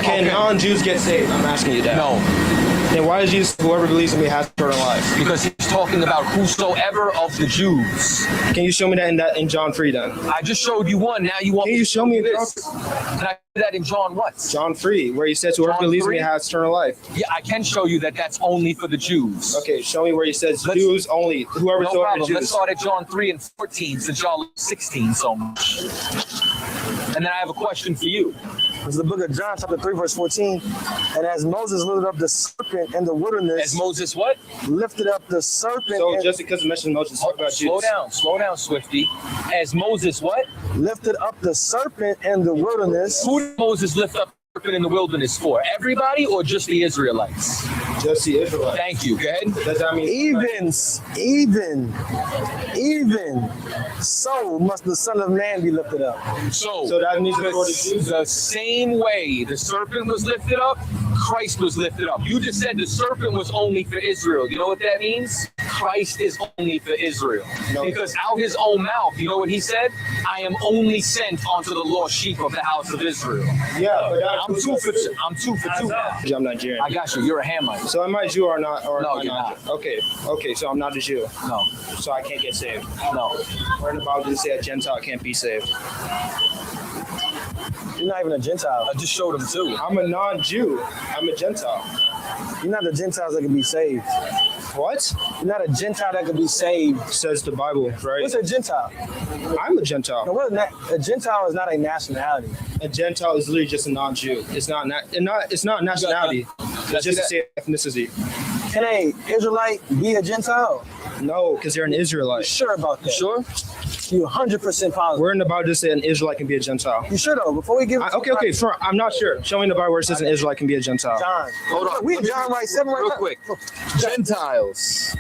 Can non-Jews get saved? I'm asking you that. No. Then why is Jesus, whoever believes in me has eternal life? Because he's talking about whosoever of the Jews. Can you show me that in John 3 then? I just showed you one. Now you want Can you show me this? Can I do that in John what? John 3, where he says whoever believes in me has eternal life. Yeah, I can show you that that's only for the Jews. Okay, show me where he says Jews only. Whoever no so problem. Jews. Let's start at John 3 and 14 since y'all 16 so much. And then I have a question for you. It's the book of John, chapter 3, verse 14. And as Moses lifted up the serpent in the wilderness. As Moses what? Lifted up the serpent. So just because you mentioned Moses, talk about slow down, Swifty. As Moses what? Lifted up the serpent in the wilderness. Who did Moses lift up the serpent in the wilderness for? Everybody or just the Israelites? Just the Israelites. Thank you. Go ahead. Does that mean even so must the Son of Man be lifted up. So that means the same way the serpent was lifted up, Christ was lifted up. You just said the serpent was only for Israel. You know what that means? Christ is only for Israel. No. Because out his own mouth, you know what he said? I am only sent unto the lost sheep of the house of Israel. Yeah, but I'm two for two. I'm Nigerian. I got you. You're a Hamite. So am I Jew or not? Or no, you're not. Okay, so I'm not a Jew. No. So I can't get saved. No. Where in the Bible did it say a Gentile can't be saved? You're not even a Gentile. I just showed him too. I'm a non-Jew. I'm a Gentile. You're not the Gentiles that can be saved. What? You're not a Gentile that can be saved. Says the Bible, right? What's a Gentile? I'm a Gentile. No, a Gentile is not a nationality. A Gentile is literally just a non-Jew. It's not nationality. It's just a same ethnicity. Can a Israelite be a Gentile? No, because they're an Israelite. You sure about that? You sure? You 100% positive. We're in the Bible to say an Israelite can be a Gentile. You sure though? Before we give okay, sure. I'm not sure. Show me in the Bible where it says an Israelite can be a Gentile. John. Hold on. We John right 7 right real now. Quick. Gentiles.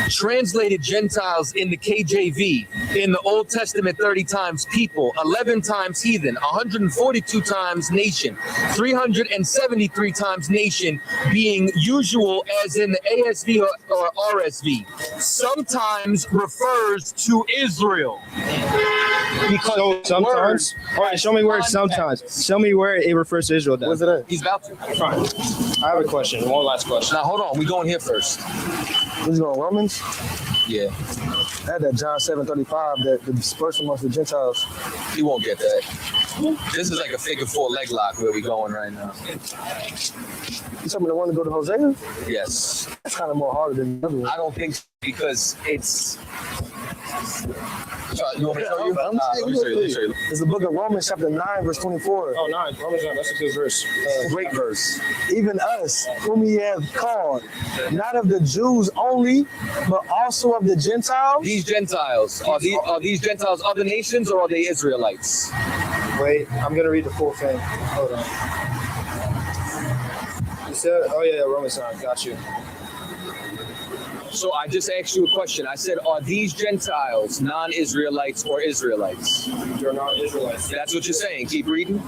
Translated Gentiles in the KJV. In the Old Testament, 30 times people, 11 times heathen, 142 times nation, 373 times nation, being usual as in the ASV or RSV. Sometimes refers to Israel. Because so sometimes, all right, show me where it's sometimes. Show me where it refers to Israel then. Where's it at? He's about to. Fine. I have a question. One last question. Now hold on, we going here first. Who's going Romans? Yeah. I had that John 7:35 that the dispersion amongst the Gentiles. He won't get that. This is like a figure 4 leg lock where we going right now. You told me the one to go to Hosea? Yes. That's kind of more harder than the other one. I don't think so, because it's. You want me to show you? Let me show you. It's the book of Romans, chapter 9, verse 24. Oh, 9. Romans 9. That's a good verse. Great verse. Even us, whom he hath called, not of the Jews only, but also of the Gentiles. These Gentiles, are these Gentiles other nations or are they Israelites? Wait, I'm going to read the full thing. Hold on. You said, Romans 9. Got you. So I just asked you a question. I said, are these Gentiles non-Israelites or Israelites? They're not Israelites. That's what you're saying. Keep reading.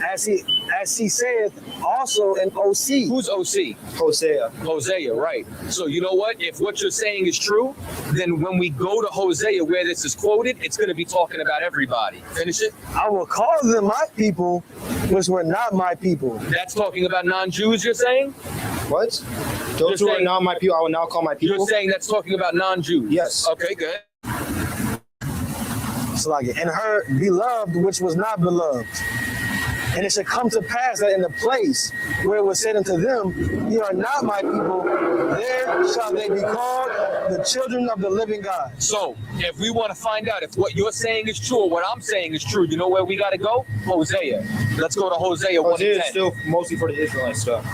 As he saith also in OC. Who's OC? Hosea, right. So you know what? If what you're saying is true, then when we go to Hosea where this is quoted, it's going to be talking about everybody. Finish it. I will call them my people, which were not my people. That's talking about non-Jews, you're saying? What? Those who are not my people, I will now call my people. You're saying that's talking about non-Jews? Yes. Okay, good. So like, and her beloved, which was not beloved. And it shall come to pass that in the place where it was said unto them, ye are not my people, there shall they be called the children of the living God. So, if we want to find out if what you're saying is true or what I'm saying is true, you know where we got to go? Hosea. Let's go to Hosea 1:10. Hosea is still mostly for the Israelite stuff.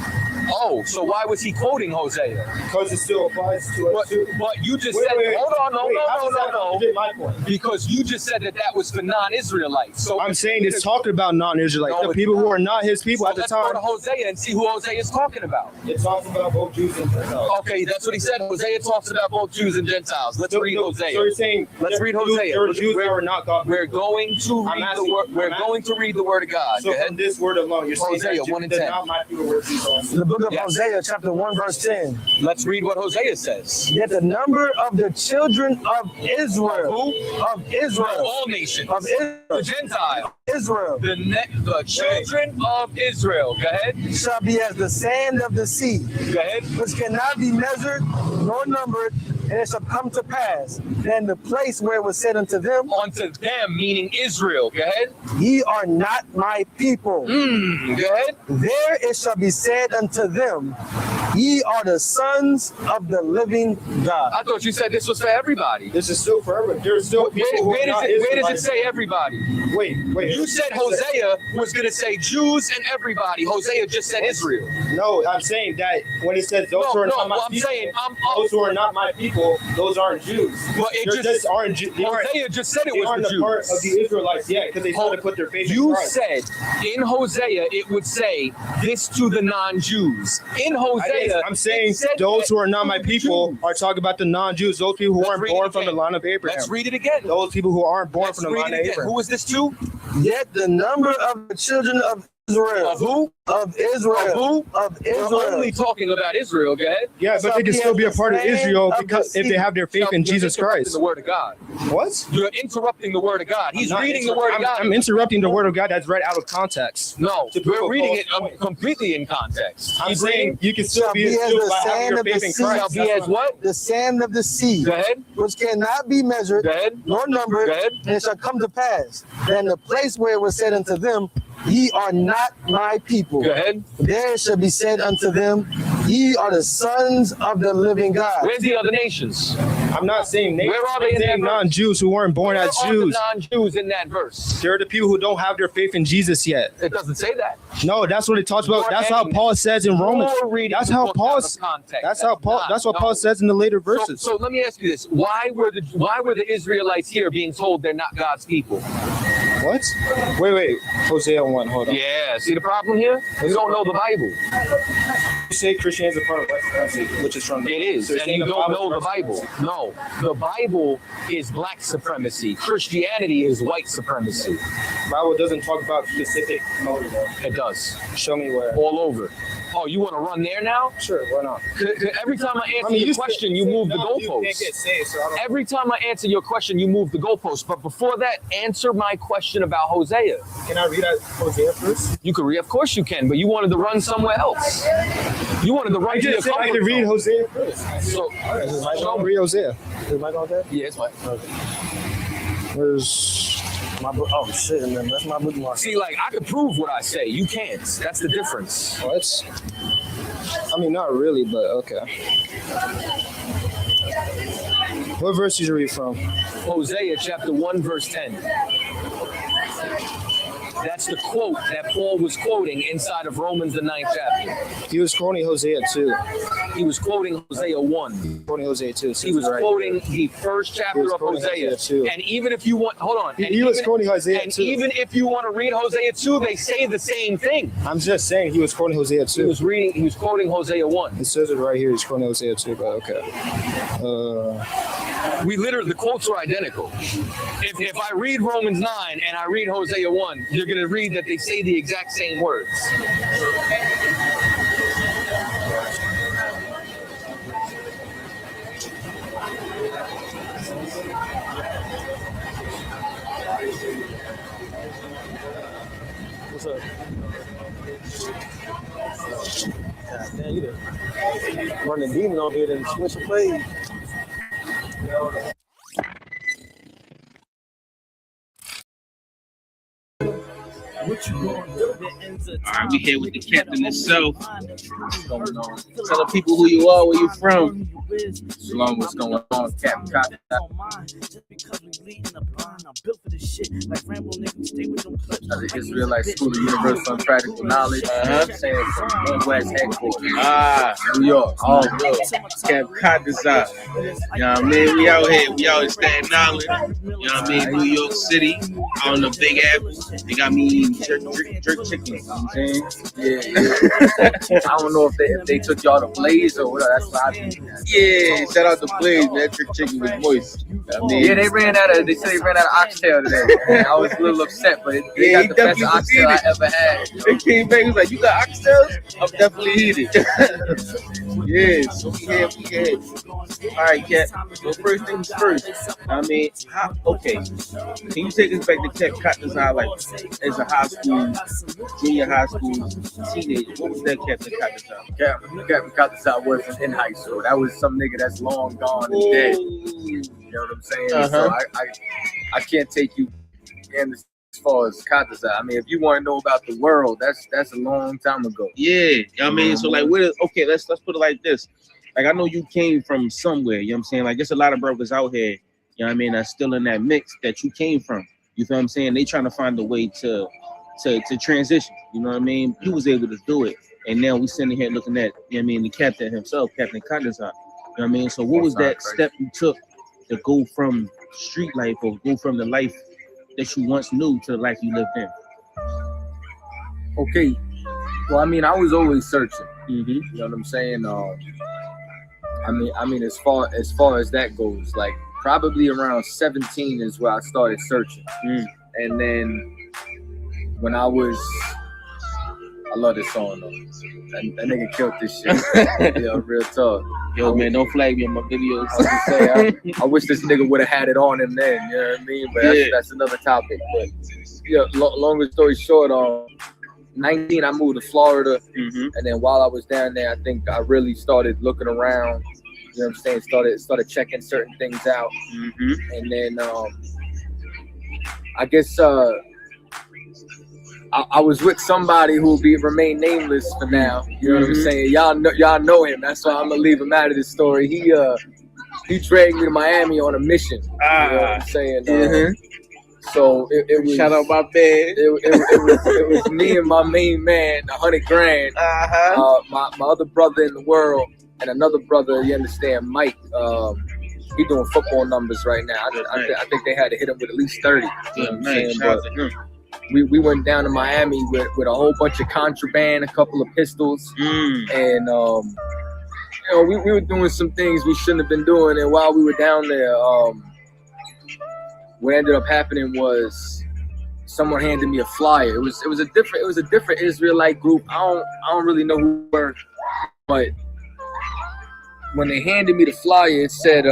Oh, so why was he quoting Hosea? Because it still applies to us too. But you just said, hold on, no. My point. Because you just said that was for non-Israelites. So I'm saying it's talking about non-Israelites, the people who are not his people at the time. Let's go to Hosea and see who Hosea is talking about. It talks about both Jews and Gentiles. Okay, that's what he said. Hosea talks about both Jews and Gentiles. Let's read Hosea. So you're saying let's read Hosea. Jews are not God. We're going to read the word. We're going to read the word of God. So from this word alone, you're saying Hosea 1:10. not my people were Jews. The book book of Yes. Hosea, chapter 1, verse 10. Let's read what Hosea says. Yet the number of the children of Israel, Who? of Israel, All nations. of The Israel, Gentile. Israel, The children of Israel. Go ahead. shall be as the sand of the sea, Go ahead. which cannot be measured nor numbered, and it shall come to pass that in the place where it was said unto them, Unto them, meaning Israel. Go ahead. ye are not my people. Go ahead. There it shall be said unto them, ye are the sons of the living God. I thought you said this was for everybody. This is still forever. There's still people who are not Where does it Israelites. say everybody? Wait. You said Hosea was going to say Jews and everybody. Hosea just said Israel. No, I'm saying that when it says those who are not my I'm people, saying those who are not my people, those aren't Jews. But it They're just aren't Jews. Hosea just said it They was aren't the a part of Jews. the Israelites yet because they still to put their faith in You Christ. said in Hosea it would say this to the non-Jews. In Hosea, I'm saying it said those that who are not my to the people Jews. are talking about the non-Jews, those people who Let's aren't read it born from the again. line of Abraham. Let's read it again. Those people who aren't born Let's from the read line it of again. Abraham. Who is this to? Yet the number of the children of Israel, Of who? of Israel, Of who? of We're Israel, only talking about Israel, go ahead. Yeah, but they can still be a part of Israel because if they have their faith in You're Jesus interrupting Christ. the word of God. What? You're interrupting the word of God. He's I'm not reading the word of God. I'm interrupting the word of God that's read out of context. No, To prove we're a reading false it point. completely in context. I'm He's saying reading. you can still shall be be as still the by having sand your of the faith in sea, Christ. Shall be That's as what? the sand of the sea, Go ahead. which cannot be measured Go ahead. nor numbered, Go ahead. and it shall come to pass that in the place where it was said unto them, ye are not my people, Go ahead. there shall be said unto them, ye are the sons of the living God. Where's the other nations? I'm not saying nations. Where are they I'm in saying that verse? non-Jews who weren't born Where as are Jews. the non-Jews in that verse? They're the people who don't have their faith in Jesus yet. It doesn't say that. No, that's what it talks about. That's how Paul says in Romans. You're reading That's the how book Paul. out of context. That's how Paul. not- That's what no. Paul says in the later verses. So let me ask you this: Why were the Israelites here being told they're not God's people? What? Wait. Hosea 1. Hold on. Yeah. See the problem here? You don't know the Bible. You say Christianity is a part of white supremacy, which is from. It is, So you're and saying you the don't Bible know is the Bible. No, the Bible is black supremacy. Christianity is white supremacy. Bible doesn't talk about specific color though. It does. Show me where. All over. Oh, you want to run there now? Sure, why not? Every time I answer you your said- question, you move the You can't goalposts. get saved, so I don't. Every time I answer your question, you move the goalposts. But before that, answer my question about Hosea. Can I read out Hosea first? You can read, of course you can, but you wanted to run somewhere else. You wanted to run I to your just said I comfort can read zone. Hosea first. So, Don't read Hosea. Is my okay? yeah, it's my. Where's My book. Oh shit, man, that's my bookmark. See, like I could prove what I say. You can't. That's the difference. what? I mean, not really, but okay. What verse did you read from? Hosea chapter 1, verse 10. That's the quote that Paul was quoting inside of Romans, the 9th chapter. He was quoting Hosea 2. He was quoting Hosea 1. Quoting Hosea 2. So He was right. quoting the first He chapter was of quoting Hosea. Hosea 2. And even if you want, hold on. And He was even- quoting Hosea And 2. even if you want to read Hosea 2, they say the same thing. I'm just saying he was quoting Hosea 2. He was quoting Hosea 1. It says it right here. He's quoting Hosea 2, but okay. We literally, the quotes are identical. If I read Romans 9 and I read Hosea 1, you're going to read that they say the exact same words. What's up? God damn, you done run the demon over here and switch the plays. All right, we here with the captain himself. Tell the people who you are, where you from. Shalom, what's going on, Captain Cotta? The Israelite School of Universal and Practical Knowledge. Saying from Northwest headquarters. New York. Oh, Camp Cottazar. You know what I mean? We out here in Staten Island. You know what I mean? New York City. On the Big Apple. They got me eating jerk chicken. You know what I'm saying? Yeah. I don't know if they took y'all to Blaze or whatever. That's what I mean. Yeah, shout out to Blaze, man. That jerk chicken was moist. I mean, Yeah, they said they ran out of oxtail today. I was a little upset, but it Yeah, got the best definitely oxtail I heated. ever had. They came back, he was like, you got oxtails? I'm definitely heated. Yeah, so we had. All right, Cat. So first things first. I mean, okay. Can you take us back to Cat Cotton's like as a high school, junior high school teenager? What was that Captain Cotton's Captain Cotton's wasn't in high school. That was some nigga that's long gone and dead. You know what I'm saying? So I can't take you in as far as Cotton's. I mean, if you want to know about the world, that's a long time ago. Yeah, I mean, so like, okay, let's put it like this. Like, I know you came from somewhere, you know what I'm saying? Like, there's a lot of brothers out here, you know what I mean, that's still in that mix that you came from. You feel what I'm saying? They trying to find a way to transition, you know what I mean? You was able to do it. And now we sitting here looking at, you know what I mean, the captain himself, Captain Cotton's. You know what I mean? So what was that step you took to go from street life or go from the life that you once knew to the life you lived in? Okay. Well, I mean, I was always searching. Mm-hmm. You know what I'm saying? I mean, as far as that goes, like probably around 17 is where I started searching. And then when I love this song though. That nigga killed this shit. Yo, real talk. Yo, man, don't flag me on my videos. I was just saying, I wish this nigga would have had it on him then. You know what I mean? But that's another topic. But yeah, longer story short, 19, I moved to Florida, and then while I was down there, I think I really started looking around. You know what I'm saying? Started checking certain things out, and then I guess I was with somebody who will remain nameless for now. You know what I'm saying? Y'all know him. That's why I'm gonna leave him out of this story. He dragged me to Miami on a mission. You know what I'm saying? So it was, shout out my band. It was me and my main man, $100,000. My other brother in the world and another brother, you understand, Mike. He doing football numbers right now. I think they had to hit him with at least 30. You know what I'm saying? But we went down to Miami with a whole bunch of contraband, a couple of pistols, and you know, we were doing some things we shouldn't have been doing. And while we were down there, what ended up happening was someone handed me a flyer. It was a different Israelite group. I don't really know who they were, but when they handed me the flyer, it said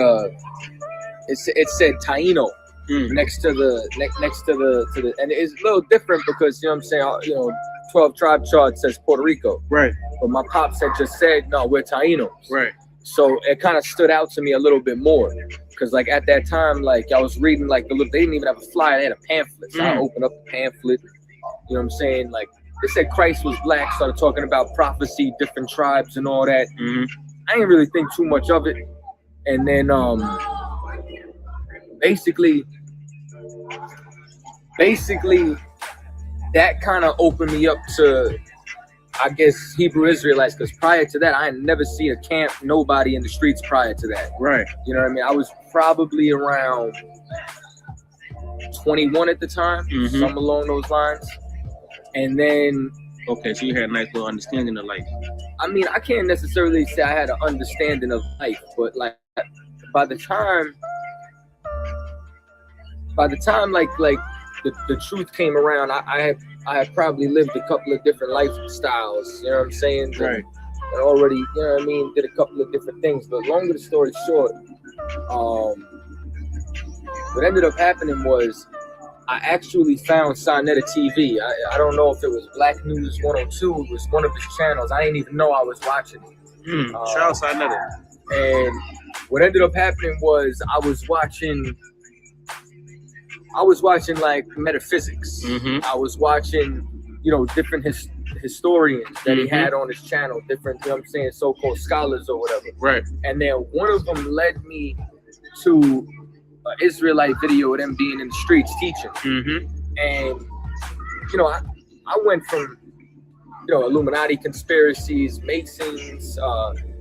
Taino next to the, and it's a little different because, you know what I'm saying, you know, 12 tribe chart says Puerto Rico, right? But my pops had just said, no, we're Tainos, right? So it kind of stood out to me a little bit more. Cause like at that time, like I was reading like they didn't even have a flyer, they had a pamphlet. So I opened up the pamphlet, you know what I'm saying? Like they said Christ was black, started talking about prophecy, different tribes and all that. I didn't really think too much of it. And then basically that kind of opened me up to, I guess, Hebrew Israelites, because prior to that, I had never seen a camp, nobody in the streets prior to that. Right. You know what I mean? I was probably around 21 at the time, something along those lines. And then... Okay, so you had a nice little understanding of life. I mean, I can't necessarily say I had an understanding of life, but like, by the time like the truth came around, I had probably lived a couple of different lifestyles, you know what I'm saying? Right. And already, you know what I mean, did a couple of different things. But longer story short, what ended up happening was I actually found Sinetta TV. I don't know if it was Black News 102. It was one of his channels. I didn't even know I was watching it. Shout out Sinetta. And what ended up happening was I was watching like metaphysics. I was watching, you know, different historians that he had on his channel, different, you know what I'm saying, so-called scholars or whatever. Right. And then one of them led me to an Israelite video of them being in the streets teaching. And, you know, I went from, you know, Illuminati conspiracies, Masons,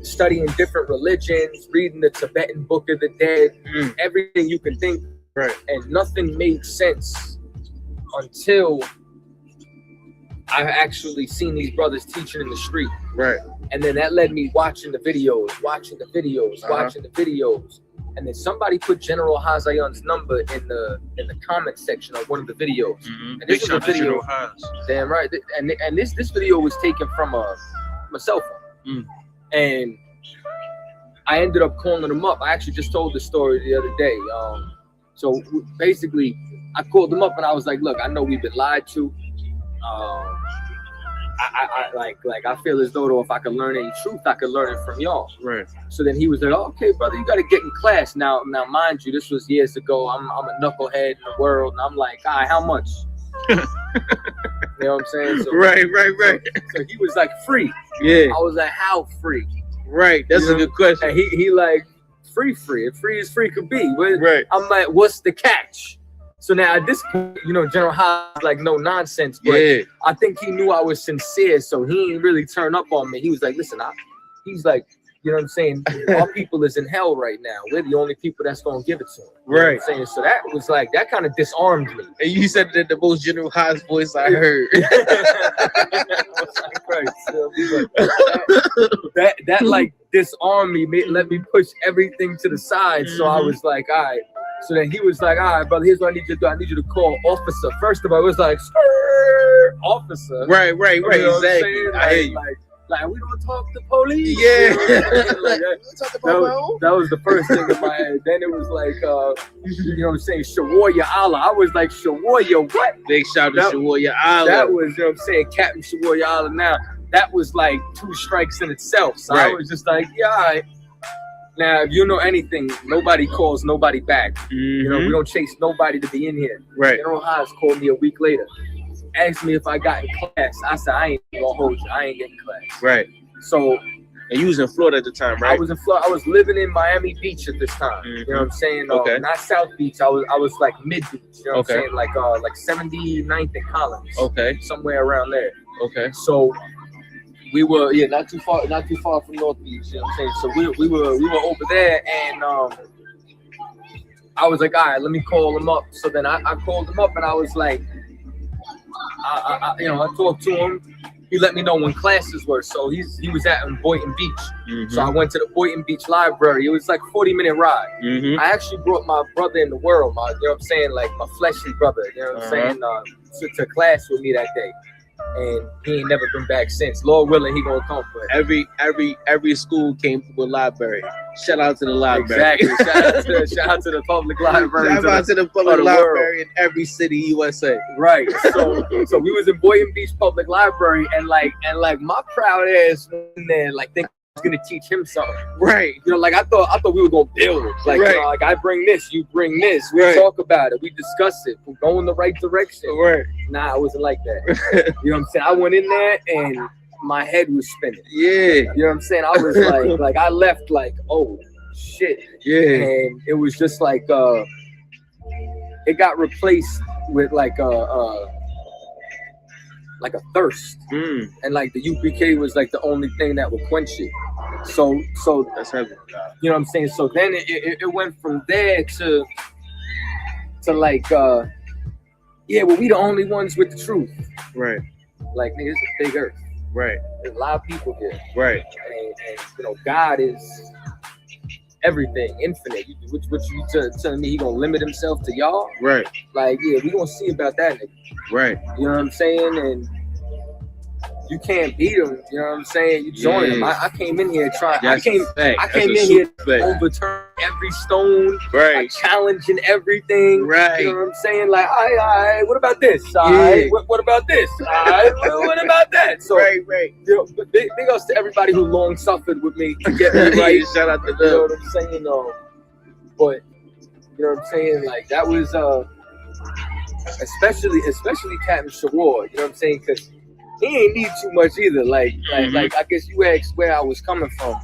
studying different religions, reading the Tibetan Book of the Dead, everything you can think. Right. And nothing made sense until I actually seen these brothers teaching in the street. Right. And then that led me watching the videos, watching the videos. And then somebody put General Hazayun's number in the comment section of one of the videos. Mm-hmm. And this was a video. Damn right. And this video was taken from my cell phone. And I ended up calling him up. I actually just told the story the other day. So basically, I called him up and I was like, "Look, I know we've been lied to. I feel as though if I could learn any truth, I could learn it from y'all." Right. So then he was like, "Oh, okay, brother, you got to get in class now." Now, mind you, this was years ago. I'm a knucklehead in the world, and I'm like, "All right, how much?" You know what I'm saying? So, Right. So he was like, "Free." Yeah. I was like, "How free?" Right. That's a good question. And he like, free. If free as free could be. Right. I'm like, "What's the catch?" So now at this point, General Haas like no nonsense, but I think he knew I was sincere, so he didn't really turn up on me. He was like, "Listen, he's like, you know what I'm saying? Our people is in hell right now. We're the only people that's gonna give it to him." You know what I'm saying? So that was like that kind of disarmed me. And you said that the most General Haas voice I heard. that like disarmed me, let me push everything to the side. So I was like, all right. So then he was like, "All right, brother, here's what I need you to do. I need you to call officer." First of all, it was like, officer. Right. You know Exactly. I hear you. Like we don't talk to police. Yeah. That was the first thing in my head. Then it was like, you know what I'm saying, Shawarya Allah. I was like, Shawarya what? Big shout out to Shawarya Allah. That was, you know what I'm saying, Captain Shawarya Allah. Now, that was like 2 strikes in itself. So I was just like, yeah, all right. Now, if you know anything, nobody calls nobody back. You know, we don't chase nobody to be in here. Right. General Haas called me a week later, asked me if I got in class. I said, "I ain't gonna hold you. I ain't getting class." Right. So, and you was in Florida at the time, right? I was in Florida. I was living in Miami Beach at this time. You know what I'm saying? Okay. Not South Beach. I was like mid beach. You know what I'm saying? Like 79th and Collins. Okay. Somewhere around there. Okay. So we were not too far from North Beach. You know what I'm saying? So we were over there, and I was like, all right, let me call him up. So then I called him up, and I was like, I talked to him. He let me know when classes were. So he was at Boynton Beach. So I went to the Boynton Beach Library. It was like a 40-minute ride. I actually brought my brother in the world, you know what I'm saying, like my fleshly brother, you know what I'm saying, to class with me that day. And he ain't never been back since. Lord willing, he gonna come. But every school came from a library. Shout out to the library. Exactly. Shout out to the public library. Shout out to the public library in every city, USA. Right. So we was in Boynton Beach Public Library, and like my proud ass in there, like think I was gonna teach him something. Right. You know, like I thought we were gonna build. Like, you know, like I bring this, you bring this. We talk about it. We discuss it. We go in the right direction. Right. Nah, it wasn't like that. You know what I'm saying? I went in there and my head was spinning. Yeah. You know what I'm saying? I was like I left like, oh shit. Yeah. And it was just like it got replaced with like a thirst. And like the UPK was like the only thing that would quench it. So that's heavy. You know what I'm saying? So then it went from there to like well, we the only ones with the truth. Right. Like, nigga, it's a big earth. Right. There's a lot of people here. Right. And you know, God is everything, infinite. What you telling me he gonna limit himself to y'all? Right. Like, yeah, we gonna see about that nigga. Right. You know what I'm saying? And you can't beat him. You know what I'm saying? You join him. I came in here trying. I came in here to overturn every stone. Right. Challenging everything. Right. You know what I'm saying? Like, all right, what about this? All right, what about this? All right, what about that? So, right. You know, big ups to everybody who long suffered with me to get me right. Shout out to them. You know what I'm saying? But you know what I'm saying? Like, that was especially Captain Shawar. You know what I'm saying? Because he ain't need too much either. Like I guess you asked where I was coming from.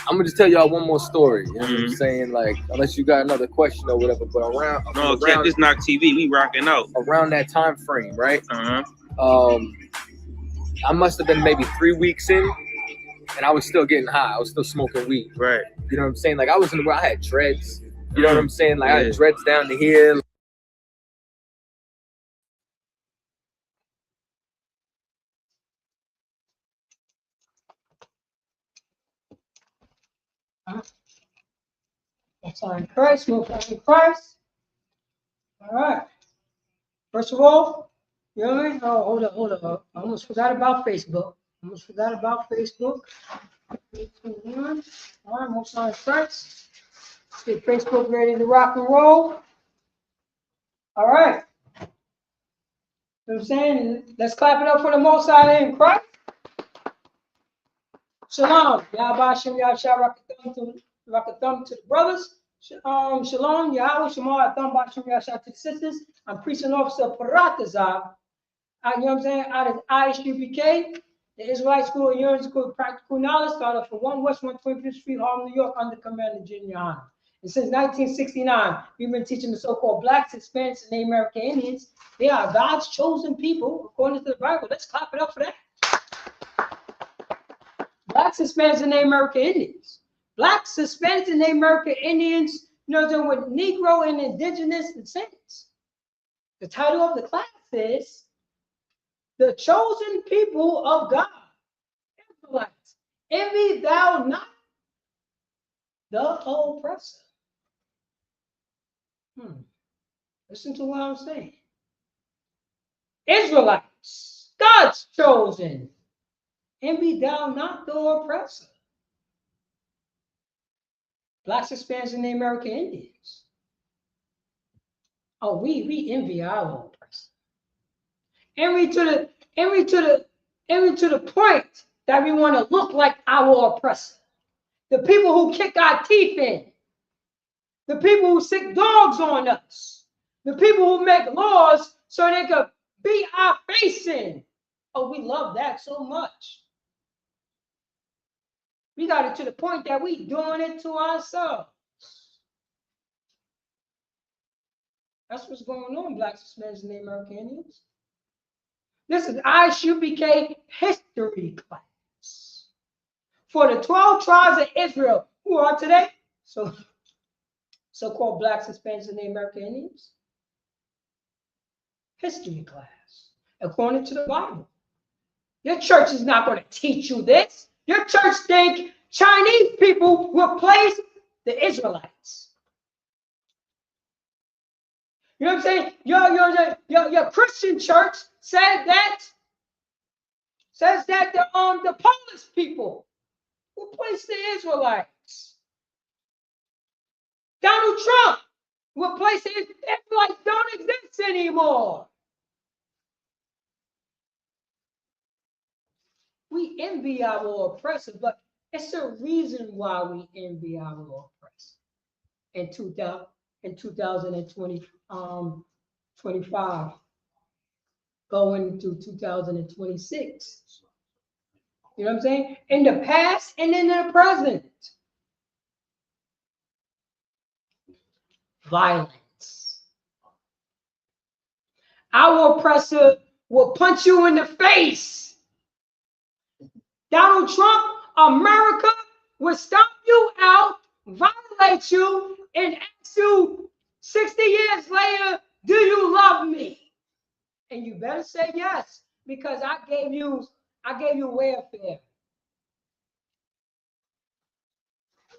I'm gonna just tell y'all one more story. You know what I'm saying? Like, unless you got another question or whatever. But around this Knock TV, we rocking out. Around that time frame, right? I must have been maybe 3 weeks in, and I was still getting high. I was still smoking weed. Right. You know what I'm saying? Like, I was I had dreads. You know what I'm saying? Like, I had dreads down to here. Most High in Christ, Most High in Christ. All right. First of all, you know what I mean? Oh, hold up. I almost forgot about Facebook. 3, 2, 1. All right, Most High in Christ. Let's get Facebook ready to rock and roll. All right. You know what I'm saying? Let's clap it up for the Most High in Christ. Shalom. Yahweh Shem Yahshua rock a thumb to the brothers. Shalom. Yahweh Shema thumb Shem Yahshua to the sisters. I'm preaching officer Paratazar. You know what I'm saying? Out of ISUPK, the Israelite School of Yearning School of Practical Knowledge, started for 1 West 125th Street, Harlem, New York, under Commander Junior Honor. And since 1969, we've been teaching the so-called Blacks, Hispanics, and Native American Indians. They are God's chosen people, according to the Bible. Let's clap it up for that. Blacks, Hispanics, and Native American Indians. Blacks, Hispanics, and Native American Indians, you know, they're with Negro and Indigenous descendants. The title of the class is The Chosen People of God. Israelites, envy thou not the oppressor. Listen to what I'm saying. Israelites, God's chosen, envy thou not the oppressor. Blacks, Hispanics, and Native American Indians. Oh, we envy our oppressor. Envy to the point that we want to look like our oppressor. The people who kick our teeth in. The people who sick dogs on us. The people who make laws so they could beat our face in. Oh, we love that so much. We got it to the point that we doing it to ourselves. That's what's going on, Blacks, Hispanics, and Native American Indians. This is ISUPK history class for the 12 tribes of Israel who are today so-called Blacks, Hispanics, and Native American Indians. History class according to the Bible. Your church is not going to teach you this. Your church think Chinese people replaced the Israelites. You know what I'm saying? Your Christian church says that the Polish people replaced the Israelites. Donald Trump replaced the Israelites don't exist anymore. We envy our oppressor, but it's a reason why we envy our oppressor. In 2025, going to 2026. You know what I'm saying? In the past and in the present. Violence. Our oppressor will punch you in the face. Donald Trump, America will stomp you out, violate you, and ask you 60 years later, do you love me? And you better say yes, because I gave you welfare.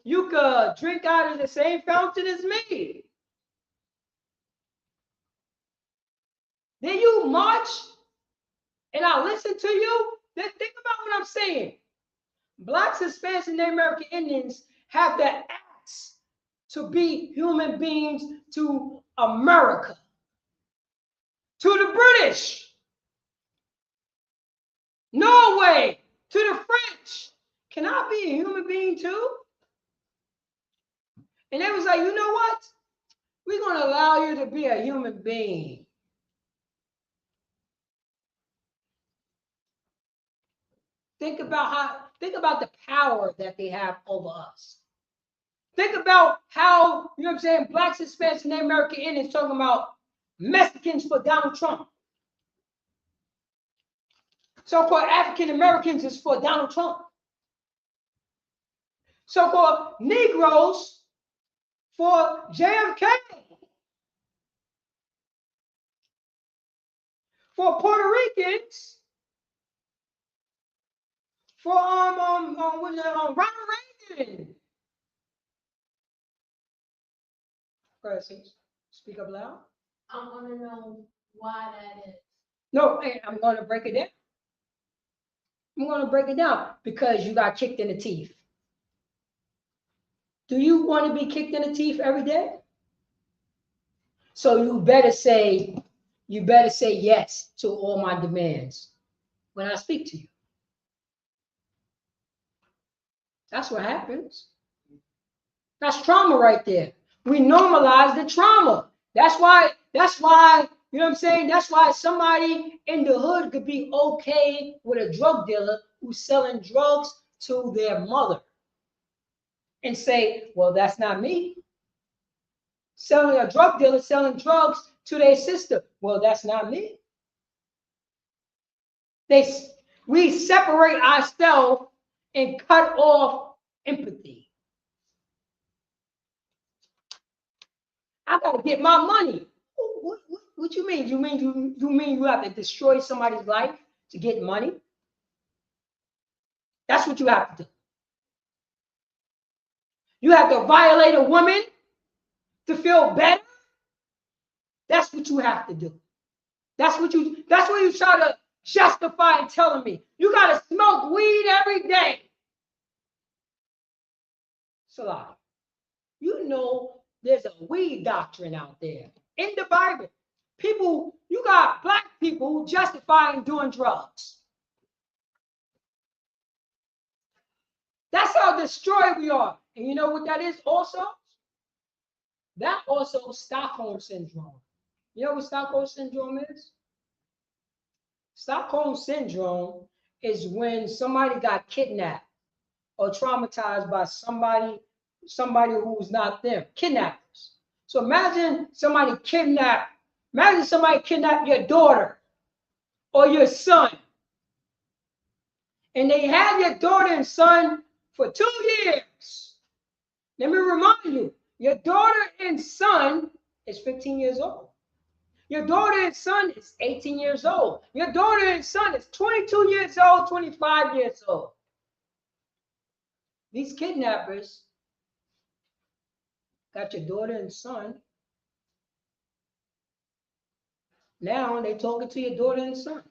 You could drink out of the same fountain as me. Then you march and I listen to you. Then think about what I'm saying. Blacks, Hispanics, and Native American Indians have the acts to be human beings to America, to the British, Norway, to the French. Can I be a human being too? And they was like, you know what? We're going to allow you to be a human being. Think about the power that they have over us. Think about how, you know what I'm saying, Blacks, Hispanics, and Native American Indians talking about Mexicans for Donald Trump. So-called African Americans is for Donald Trump. So-called Negroes for JFK. For Puerto Ricans for Ronald Reagan. Persons, speak up loud. I want to know why that is. No, I'm going to break it down. I'm going to break it down because you got kicked in the teeth. Do you want to be kicked in the teeth every day? So you better say yes to all my demands when I speak to you. That's what happens. That's trauma right there. We normalize the trauma. That's why, you know what I'm saying? That's why somebody in the hood could be okay with a drug dealer who's selling drugs to their mother and say, well, that's not me. Selling a drug dealer selling drugs to their sister. Well, that's not me. We separate ourselves and cut off empathy. I gotta get my money. What you mean? You mean you have to destroy somebody's life to get money? That's what you have to do. You have to violate a woman to feel better. That's what you have to do. That's what you try to justify and telling me. You gotta smoke weed every day. Salah. You know there's a weed doctrine out there in the Bible. People, you got black people justifying doing drugs. That's how destroyed we are. And you know what that is also? That also Stockholm syndrome. You know what Stockholm syndrome is? Stockholm syndrome is when somebody got kidnapped or traumatized by somebody who's not them, kidnappers. So imagine somebody kidnapped your daughter or your son. And they have your daughter and son for 2 years. Let me remind you, your daughter and son is 15 years old. Your daughter and son is 18 years old. Your daughter and son is 22 years old, 25 years old. These kidnappers got your daughter and son. Now they're talking to your daughter and son.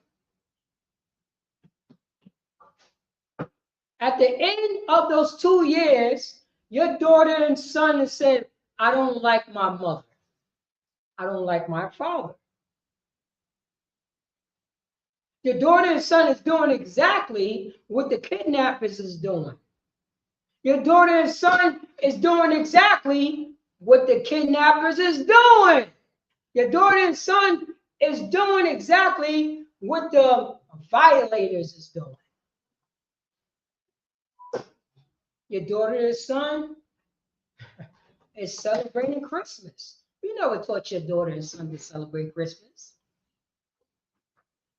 At the end of those 2 years, your daughter and son has said, I don't like my mother. I don't like my father. Your daughter and son is doing exactly what the kidnappers is doing. Your daughter and son is doing exactly what the kidnappers is doing. Your daughter and son is doing exactly what the violators is doing. Your daughter and son is celebrating Christmas. You never taught your daughter and son to celebrate Christmas.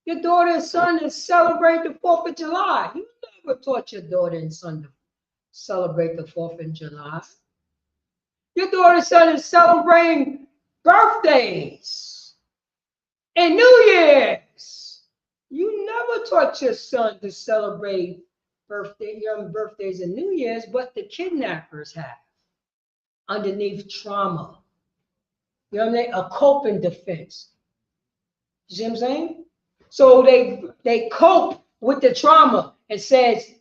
Your daughter and son is celebrating the 4th of July. You never taught your daughter and son to celebrate the 4th of July. Your daughter and son is celebrating birthdays and New Year's. You never taught your son to celebrate young birthdays and New Year's, but the kidnappers have underneath trauma. You know what I mean? A coping defense. You see what I'm saying? So they cope with the trauma and says,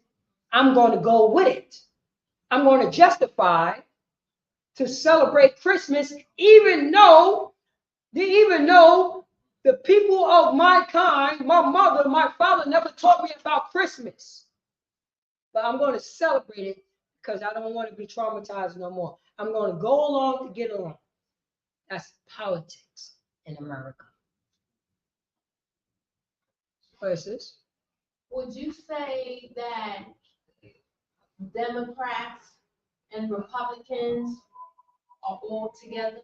I'm going to go with it. I'm going to justify to celebrate Christmas, even though the people of my kind, my mother, my father never taught me about Christmas. But I'm going to celebrate it because I don't want to be traumatized no more. I'm going to go along to get along. That's politics in America. What is this? Would you say that Democrats and Republicans are all together?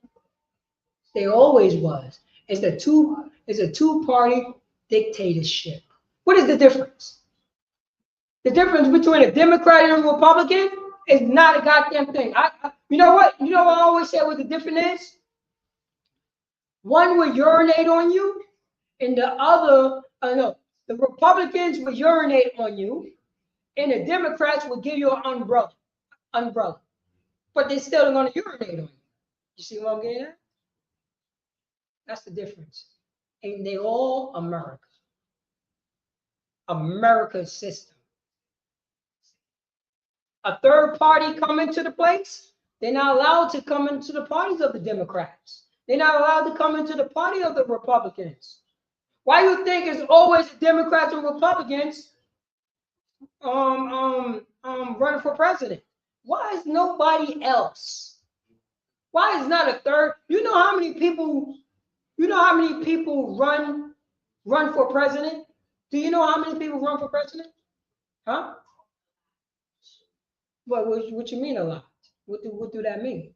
They always was. It's a two-party dictatorship. What is the difference? The difference between a Democrat and a Republican is not a goddamn thing. You know what? You know what I always say what the difference is? One will urinate on you, and the other, the Republicans will urinate on you, and the Democrats will give you an umbrella. But they're still going to urinate on you. You see what I'm getting at? That's the difference. And they all America. America's system. A third party come into the place, they're not allowed to come into the parties of the Democrats. They're not allowed to come into the party of the Republicans. Why do you think it's always the Democrats and Republicans running for president? Why is nobody else? Why is not a third? You know how many people? You know how many people run for president? Do you know how many people run for president? Huh? What you mean a lot? What do that mean?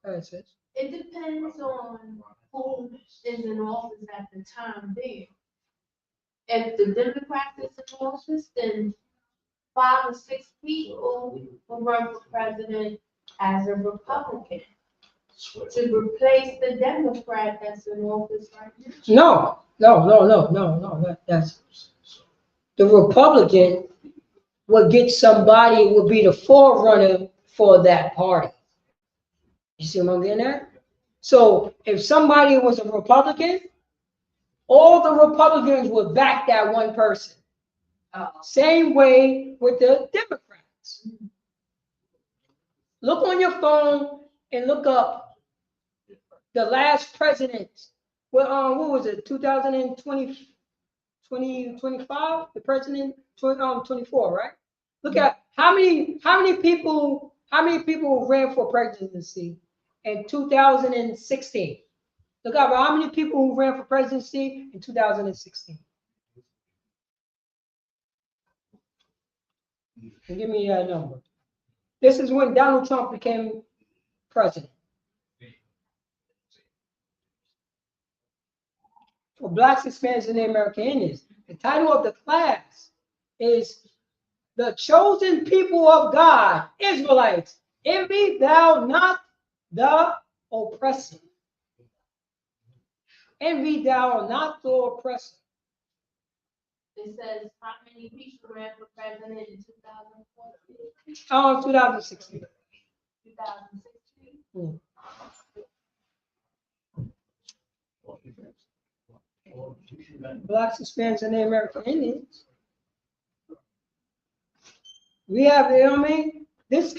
It depends on who is in office at the time being. If the Democrats is in office, then 5 or 6 people will run for president as a Republican to replace the Democrat that's in office right now. No. That's the Republican would get somebody would be the forerunner for that party. You see what I'm getting at? So if somebody was a Republican, all the Republicans would back that one person. Same way with the Democrats. Look on your phone and look up the last president. Well, what was it? 2020, 2025? The president, 24, right? Look at how many people ran for presidency in 2016. Look up how many people who ran for presidency in 2016. And give me that number. This is when Donald Trump became president. For Blacks, Hispanics, and American Indians, the title of the class is The Chosen People of God, Israelites. Envy thou not the oppressor. Envy thou not the oppressor. It says how many people ran for president in 2014? 2016. 2016. Blacks, Hispanics, and American Indians. We have, you know what I mean? This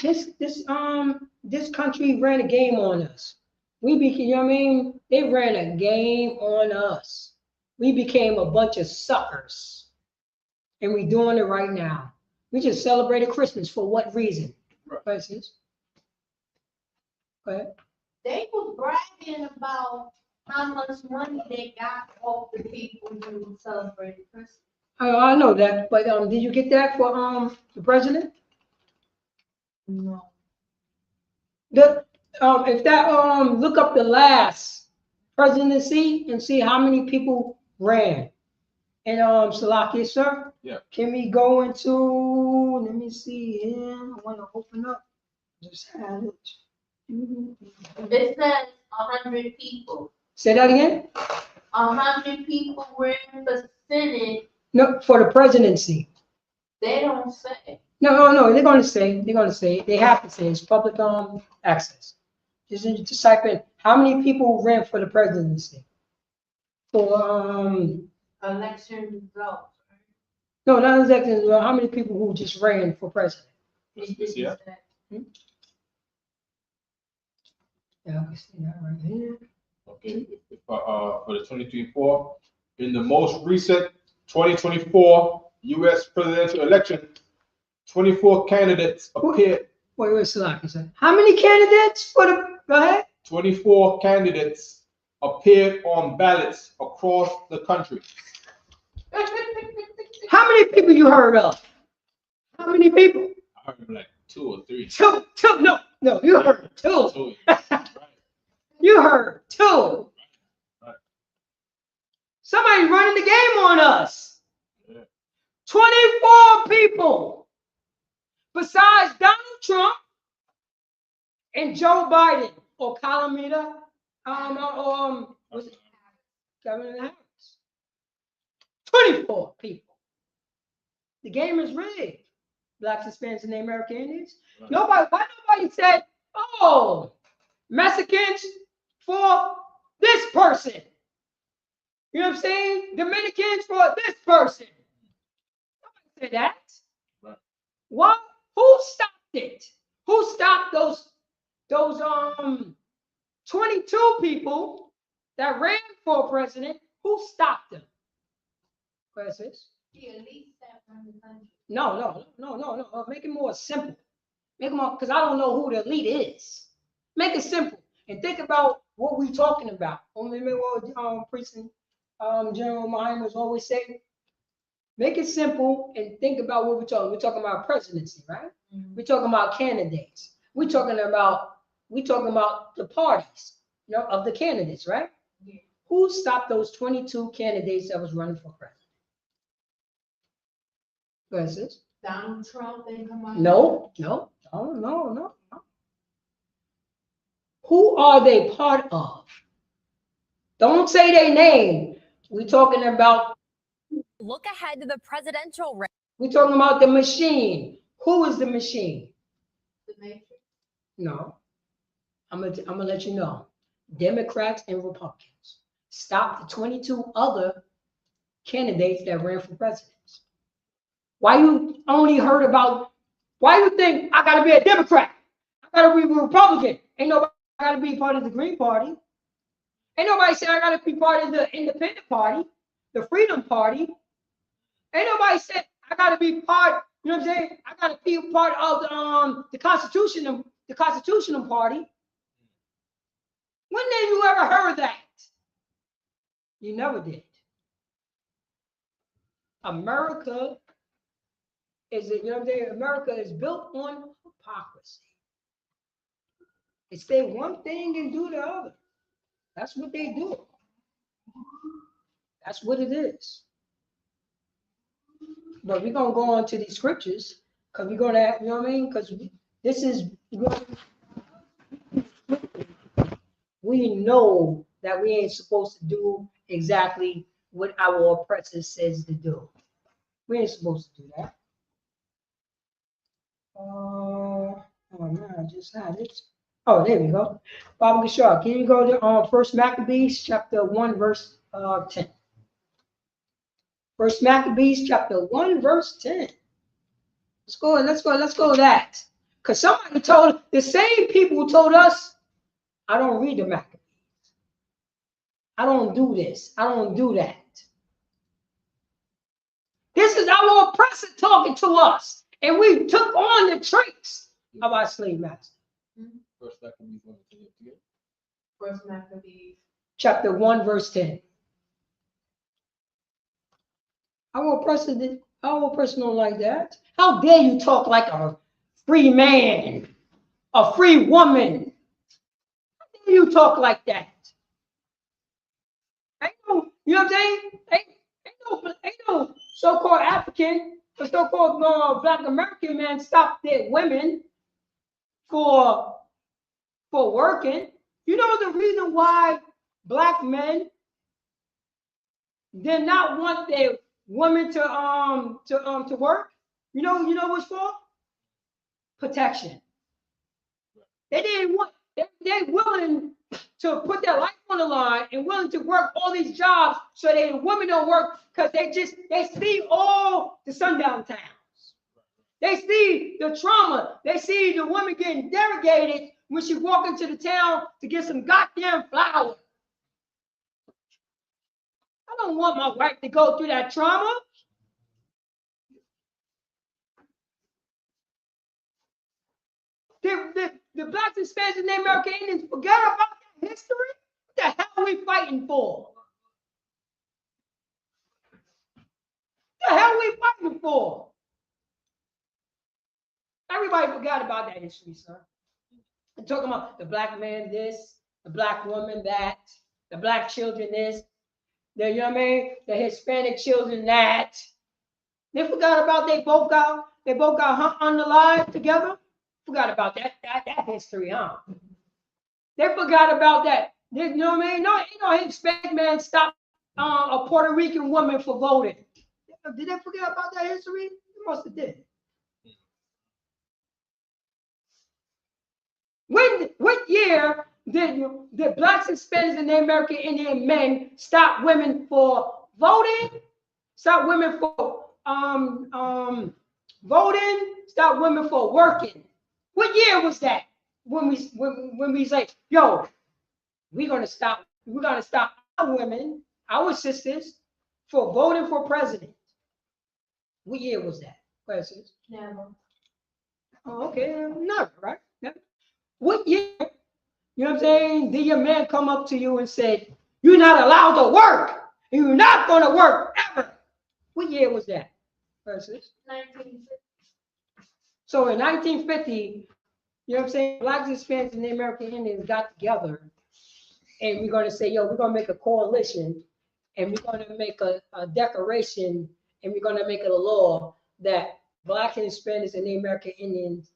country ran a game on us. We became, you know what I mean? They ran a game on us. We became a bunch of suckers. And we're doing it right now. We just celebrated Christmas for what reason? Right. Go ahead. They were bragging about how much money they got off the people who celebrated Christmas. I know that, but did you get that for the president? No. If that look up the last presidency and see how many people ran. And Salakia, sir. Yeah. Can we go into? Let me see here. I want to open up. Just had it. It says 100 people. Say that again. 100 people ran for Senate. No, for the presidency. They don't say. No. They're going to say. They have to say. It's public access. Just type in how many people ran for the presidency. For Election results. No, not exactly. How many people who just ran for president? This year? Yeah, I can see that right here. Okay. For the 2024, in the most recent 2024 U.S. presidential election, 24 candidates appeared. Wait, Salaki. How many candidates for the? Go ahead. 24 candidates appeared on ballots across the country. How many people you heard of? How many people? I heard like 2 or 3. Two. No, you heard two. 2. Right. You heard 2. Right. Somebody's running the game on us. Yeah. 24 people. Besides Donald Trump and Joe Biden or Calamita, was it Kevin Harris? 24 people. The game is rigged. Blacks, Hispanics, and American Indians. Why nobody said, oh, Mexicans for this person. You know what I'm saying? Dominicans for this person. Nobody said that. Right. What? Who stopped it? Who stopped those 22 people that ran for president? Who stopped them? President? The elites that run the country. No. Make it more simple. Make it more, because I don't know who the elite is. Make it simple and think about what we're talking about. Remember what President General Mahan was always saying? Make it simple and think about what we're talking. We're talking about presidency, right? Mm-hmm. We're talking about candidates. We're talking about the parties, you know, of the candidates, right? Yeah. Who stopped those 22 candidates that was running for president? President? Donald Trump didn't come out. No. Who are they part of? Don't say their name. We're talking about. Look ahead to the presidential race. We're talking about the machine. Who is the machine? The Matrix. No. I'm gonna let you know. Democrats and Republicans stopped the 22 other candidates that ran for president. Why you only heard about? Why you think I gotta be a Democrat? I gotta be a Republican? Ain't nobody gotta be part of the Green Party. Ain't nobody said I gotta be part of the Independent Party, the Freedom Party. Ain't nobody said I gotta be part. You know what I'm saying? I gotta be part of the Constitutional Party. When did you ever heard that? You never did. America is, you know what I'm saying? America is built on hypocrisy. They say one thing and do the other. That's what they do. That's what it is. But we're gonna go on to these scriptures because we're gonna, you know what I mean? Because this is, we know that we ain't supposed to do exactly what our oppressor says to do. We ain't supposed to do that. Oh man, I just had it. Oh, there we go. Baba Gashar, can you go to First Maccabees chapter 1 verse 10? First Maccabees chapter 1 verse 10. Let's go to that. Because somebody told, the same people who told us, I don't read the Maccabees. I don't do this. I don't do that. This is our oppressor talking to us. And we took on the traits of our slave master. First Maccabees 1 and 10. First Maccabees. Chapter 1 verse 10. Our oppressor don't like that. How dare you talk like a free man, a free woman? How dare you talk like that? Ain't no, you know what I'm saying? Ain't no so-called African or so-called Black American man stop their women for working. You know the reason why Black men did not want their women to work? You know what's for? Protection. They didn't want. They're willing to put their life on the line and willing to work all these jobs so that the women don't work because they see all the sundown towns. They see the trauma. They see the woman getting derogated when she walk into the town to get some goddamn flour. I don't want my wife to go through that trauma. The Blacks, Hispanics, and the American Indians forget about that history. What the hell are we fighting for? What the hell are we fighting for? Everybody forgot about that history, sir. I'm talking about the Black man this, the Black woman that, the Black children this, the, you know what I mean? The Hispanic children that. They forgot about they both got unalive together. Forgot about that history, huh? They forgot about that. You know what I mean? No Hispanic man stopped a Puerto Rican woman for voting. Did they forget about that history? They must have did. What year did blacks, Hispanics, and the American Indian men stop women for voting? Stop women for voting? Stop women for working? What year was that? When we say, yo, we're gonna stop our women, our sisters, for voting for president. What year was that? Questions? Never. Oh, okay, never, right? Never. What year? You know what I'm saying? Did your man come up to you and said, you're not allowed to work? You're not gonna work ever. What year was that? Questions? 1950. So in 1950, you know what I'm saying? Blacks, Hispanics, and the American Indians got together, and we're going to say, yo, we're going to make a coalition, and we're going to make a declaration, and we're going to make it a law that Blacks and Hispanics and the American Indians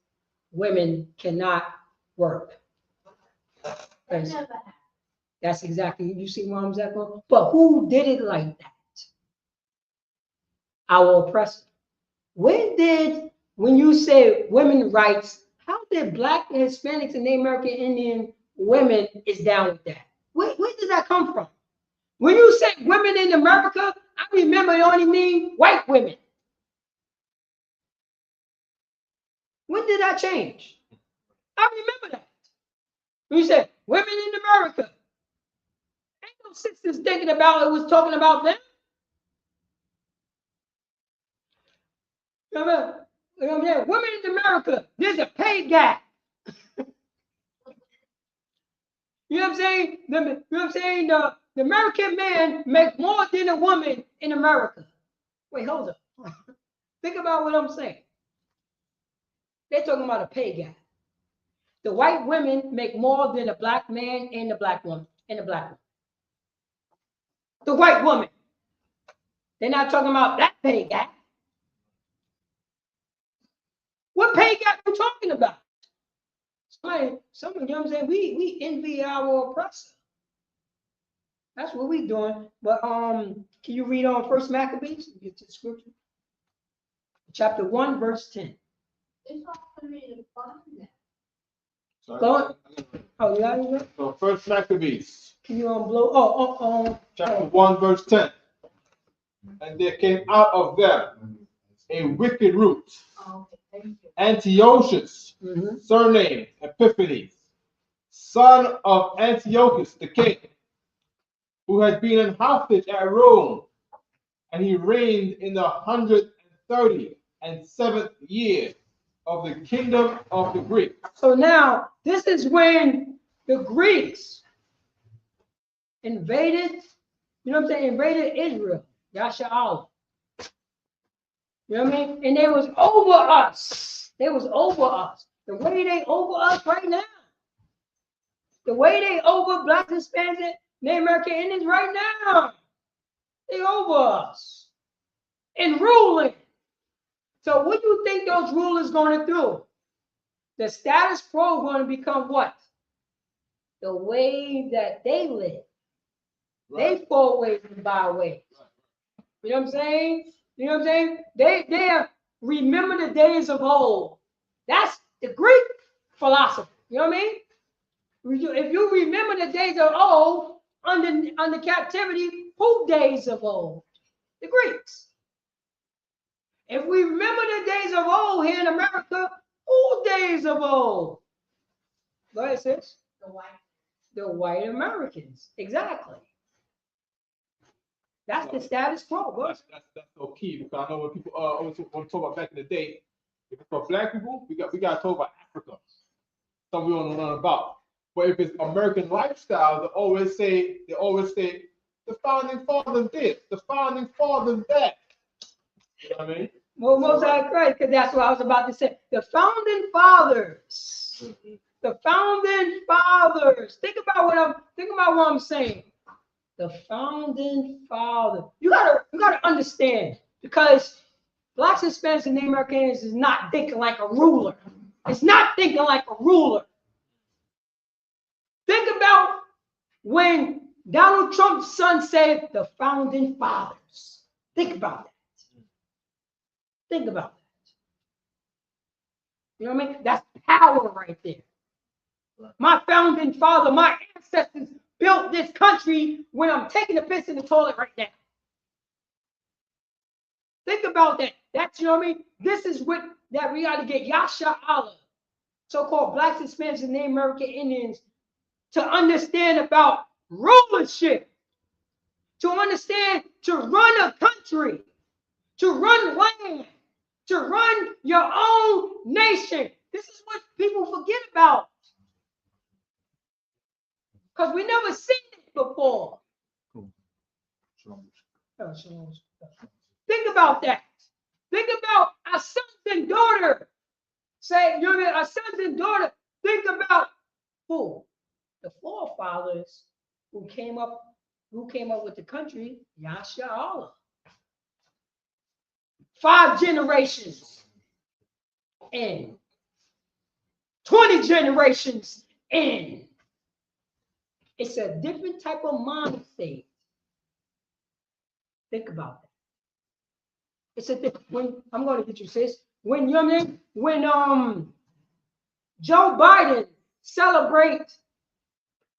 women cannot work. That never happened. That's exactly, you see where I'm going? But who did it like that? Our oppressor. When you say women's rights, how did Black and Hispanics and the American Indian women is down with that? Where does that come from? When you say women in America, I remember it only mean white women. When did that change? I remember that. When you say women in America, ain't no sisters thinking about it was talking about them. Women in America, there's a pay gap. You know what I'm saying? You know what I'm saying? The American man makes more than a woman in America. Wait, hold up. Think about what I'm saying. They're talking about a pay gap. The white women make more than the black man and the black woman and the black woman. The white woman. They're not talking about that pay gap. What pay gap are you talking about? Some of them say we envy our oppressor. That's what we doing. But can you read on First Maccabees? Get to the scripture. Chapter 1, verse 10. It's hard for me to find that. Go on. Oh, yeah. So First Maccabees, Can you blow? chapter 1, verse 10. And there came out of them a wicked root, Oh, okay, thank you. Antiochus, surnamed Epiphanes, son of Antiochus the king, who had been in hostage at Rome, and he reigned in the 137th year of the kingdom of the Greeks. So now, this is when the Greeks invaded, you know what I'm saying, invaded Israel, Yasha'Allah. You know what I mean? And they was over us. They was over us. The way they over us right now. The way they over Black, Hispanics, Native American Indians right now. They over us. And ruling. So what do you think those rulers going to do? The status quo going to become what? The way that they live. Right. They four ways and byways. You know what I'm saying? You know what I'm saying? They have remember the days of old. That's the Greek philosophy. You know what I mean? If you remember the days of old under captivity, who days of old? The Greeks. If we remember the days of old here in America, who days of old? Go ahead, sis. The white Americans. Exactly. That's the status quo. That's so key, because I know when people always want to talk about back in the day, if it's for Black people, we got to talk about Africa. Something we want to learn about. But if it's American lifestyle, they always say the founding fathers this, the founding fathers that. You know what I mean? Well, most of right, because that's what I was about to say. The founding fathers. The founding fathers. Think about what I'm saying. The founding father. You gotta understand, because Blacks, Hispanics, and Native Americans is not thinking like a ruler. It's not thinking like a ruler. Think about when Donald Trump's son said the founding fathers. Think about that. Think about that. You know what I mean? That's power right there. My founding father, my ancestors built this country when I'm taking a piss in the toilet right now. Think about that. That's, you know what I mean? This is what that we got to get Yasha Allah, so-called blacks, Hispanics, and Native American Indians, to understand about rulership, to understand to run a country, to run land, to run your own nation. This is what people forget about, because we never seen it before. Think about that. Think about our sons and daughters. Say, you know what I mean? Our sons and daughters. Think about who? The forefathers who came up with the country, Yasha Allah. 5 generations in. 20 generations in. It's a different type of mind state. Think about that. It's a different, when I'm going to get you, sis. When you know what I mean? When Joe Biden celebrates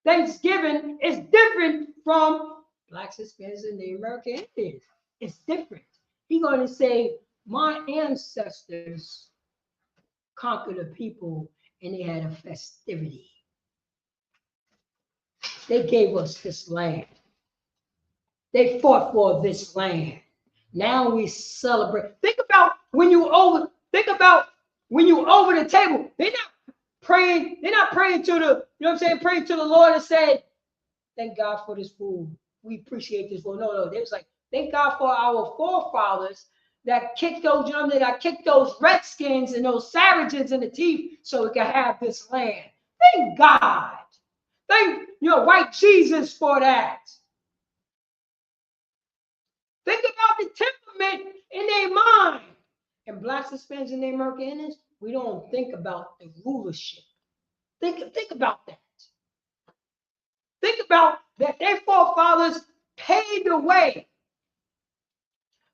Thanksgiving, it's different from blacks, Hispanics, and the American Indians. It's different. He's going to say, my ancestors conquered a people and they had a festivity. They gave us this land. They fought for this land. Now we celebrate. Think about when you over the table. They're not praying to the, you know what I'm saying, praying to the Lord and say, thank God for this food. We appreciate this food. No, they was like, thank God for our forefathers that kicked those, you know, that kicked those redskins and those savages in the teeth so we can have this land. Thank God. Thank, you know, white Jesus for that. Think about the temperament in their mind. And blacks, Hispanics, and the American Indians, we don't think about the rulership. Think about that. Think about that their forefathers paved the way.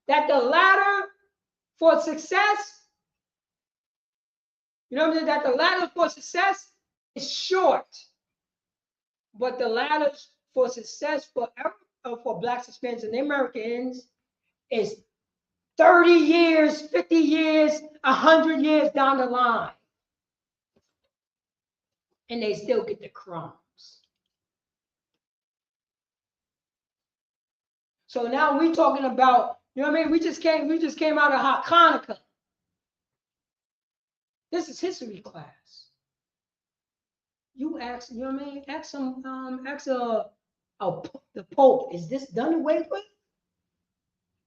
That the ladder for success, you know what I mean? That the ladder for success is short. But the ladder for success for blacks, Hispanics, and the Americans is 30 years, 50 years, 100 years down the line. And they still get the crumbs. So now we're talking about, you know what I mean? We just came out of Hanukkah. This is history class. You ask, you know what I mean? Ask the Pope, is this done away with?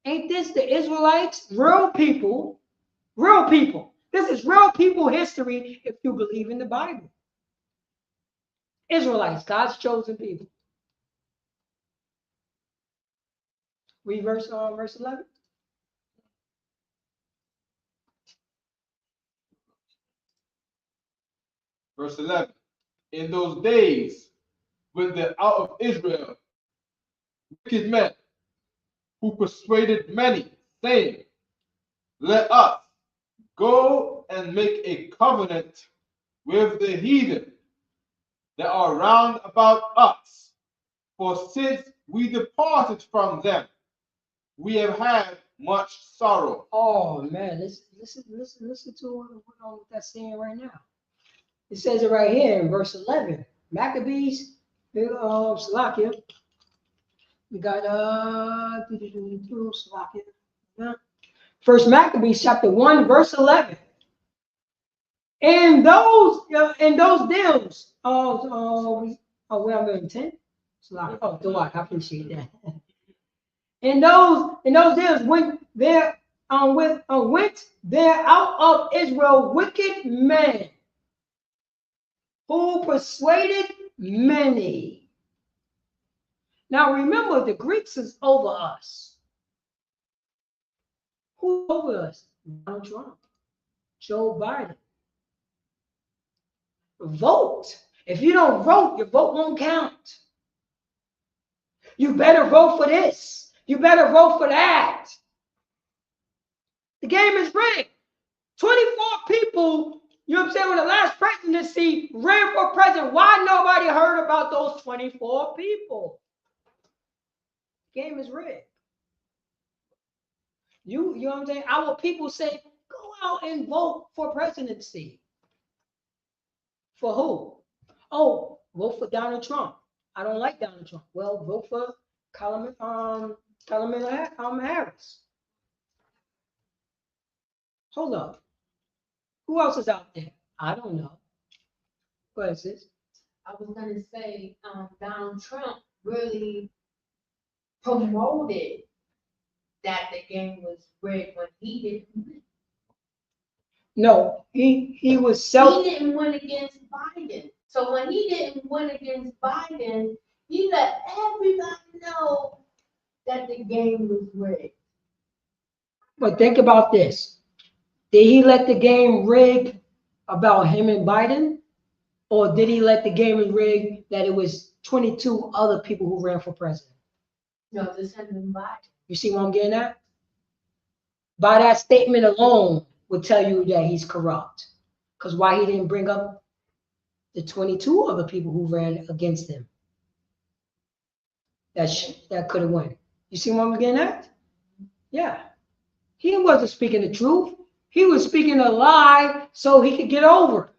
Ain't this the Israelites? Real people. Real people. This is real people history if you believe in the Bible. Israelites, God's chosen people. Read verse 11. Verse 11. In those days, when the out of Israel wicked men who persuaded many, saying, let us go and make a covenant with the heathen that are round about us. For since we departed from them, we have had much sorrow. Oh man, listen to what that's saying right now. It says it right here in verse 11. Maccabees, Salakia. We got Salakia. First Maccabees chapter 1, verse 11. And those deals. We're on 10. Salakia. Oh, Dawak, I appreciate that. And those deals went there out of Israel wicked men who persuaded many. Now remember, the Greeks is over us. Who's over us? Donald Trump, Joe Biden. Vote. If you don't vote, your vote won't count. You better vote for this. You better vote for that. The game is rigged. 24 people You know what I'm saying? When the last presidency ran for president, why nobody heard about those 24 people? The game is rigged. You know what I'm saying? Our people say, go out and vote for presidency. For who? Oh, vote for Donald Trump. I don't like Donald Trump. Well, vote for Kamala Harris. Hold up. Who else is out there? I don't know. What is this? I was gonna say, Donald Trump really promoted that the game was rigged when he didn't win. No, he was He didn't win against Biden. So when he didn't win against Biden, he let everybody know that the game was rigged. But think about this. Did he let the game rig about him and Biden? Or did he let the game rig that it was 22 other people who ran for president? No, just him and Biden. You see what I'm getting at? By that statement alone would tell you that he's corrupt. Because why he didn't bring up the 22 other people who ran against him that could have won. You see what I'm getting at? Yeah. He wasn't speaking the truth. He was speaking a lie so he could get over.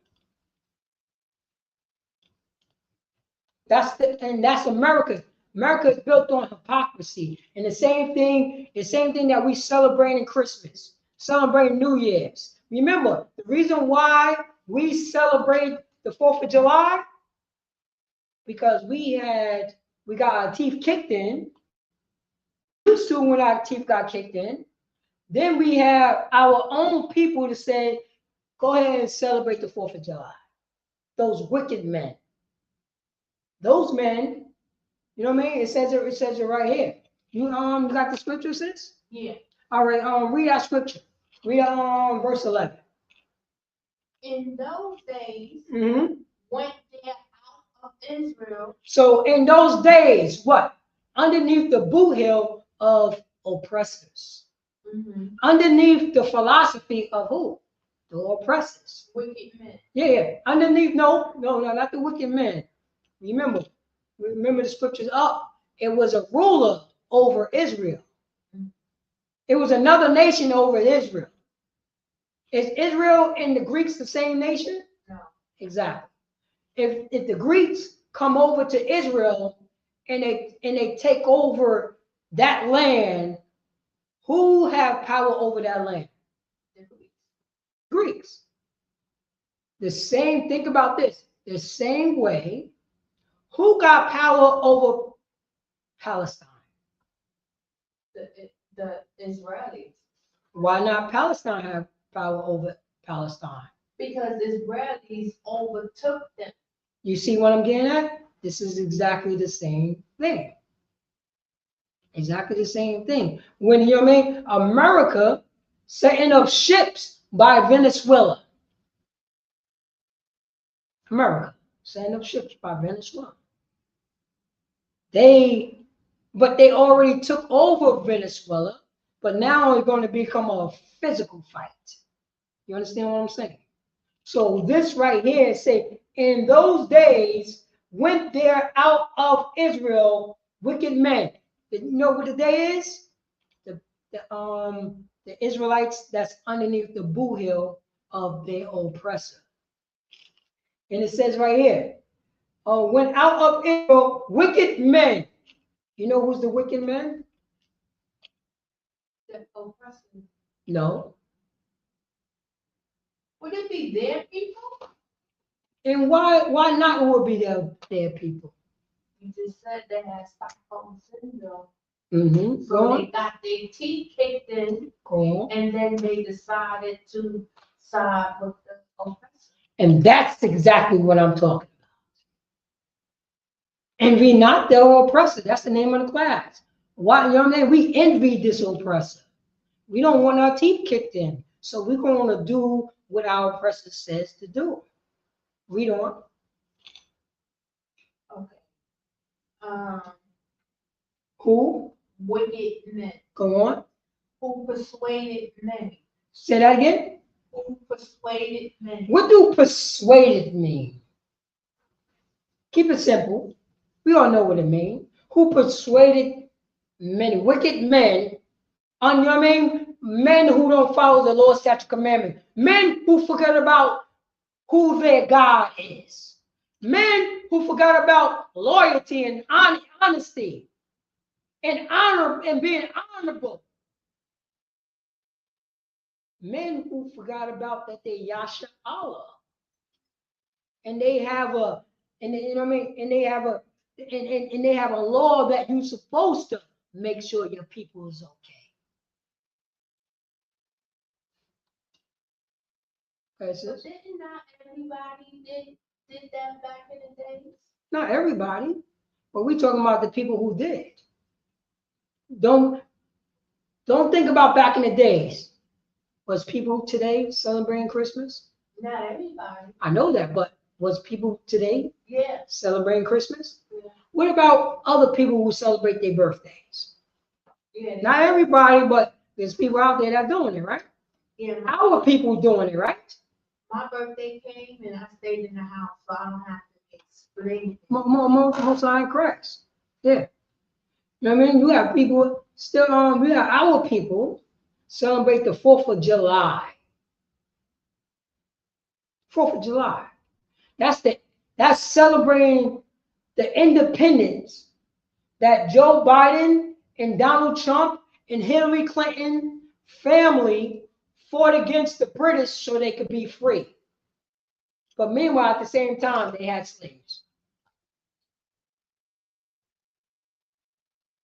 That's America. America is built on hypocrisy. And the same thing that we celebrate in Christmas, celebrate New Year's. Remember, the reason why we celebrate the 4th of July, because we got our teeth kicked in. Used to when our teeth got kicked in. Then we have our own people to say, go ahead and celebrate the 4th of July. Those wicked men. Those men, you know what I mean? It says it right here. You got the scripture, sis? Yeah. All right, read that scripture. Read verse 11. In those days, Mm-hmm. went there out of Israel. So in those days, what? Underneath the boot heel of oppressors. Mm-hmm. Underneath the philosophy of who? The oppressors. Wicked men. Yeah. Underneath, no, not the wicked men. Remember the scriptures up. It was a ruler over Israel. It was another nation over Israel. Is Israel and the Greeks the same nation? No. Exactly. If the Greeks come over to Israel and they take over that land, who have power over that land? The Greeks. Greeks. The same, think about this, the same way, who got power over Palestine? The Israelis. Why not Palestine have power over Palestine? Because Israelis overtook them. You see what I'm getting at? This is exactly the same thing. Exactly the same thing. When, you know what I mean? America setting up ships by Venezuela. America setting up ships by Venezuela. But they already took over Venezuela, but now it's going to become a physical fight. You understand what I'm saying? So this right here say, in those days went there out of Israel wicked men. You know what the day is? The Israelites that's underneath the boot heel of their oppressor. And it says right here, went out of Israel wicked men. You know who's the wicked men? The oppressors. No. Would it be their people? And why not would be their people? You just said they had Stockholm syndrome. Mm-hmm. So they got their teeth kicked in, and then they decided to side with the oppressor. And that's exactly what I'm talking about. Envy not the oppressor. That's the name of the class. Why, you know what I mean? We envy this oppressor. We don't want our teeth kicked in. So we're going to do what our oppressor says to do. Read on. Okay. Who? Wicked men. Go on. Who persuaded many. Say that again. Who persuaded men? What do persuaded mean? Keep it simple. We all know what it means. Who persuaded many wicked men, on your name, men who don't follow the Lord's statute commandment, men who forget about who their God is, men who forgot about loyalty and honesty and honor and being honorable. Men who forgot about that they Yasha Allah. And they have a, and they, you know what I mean? And they have a, and they have a law that you're supposed to make sure your people is okay. That's But it. didn't not everybody did that back in the days? Not everybody, but we're talking about the people who did. Don't think about back in the days. Was people today celebrating Christmas? Not everybody. I know that, but was people today Yeah. celebrating Christmas? Yeah. What about other people who celebrate their birthdays? Yeah. Not everybody, but there's people out there that are doing it, right? Yeah. Our people doing it, right? My birthday came and I stayed in the house, so I don't have to explain. Most line cracks. Yeah. You know what I mean? You have people still we have our people celebrate the 4th of July. 4th of July. That's celebrating the independence that Joe Biden and Donald Trump and Hillary Clinton family fought against the British so they could be free. But meanwhile, at the same time, they had slaves.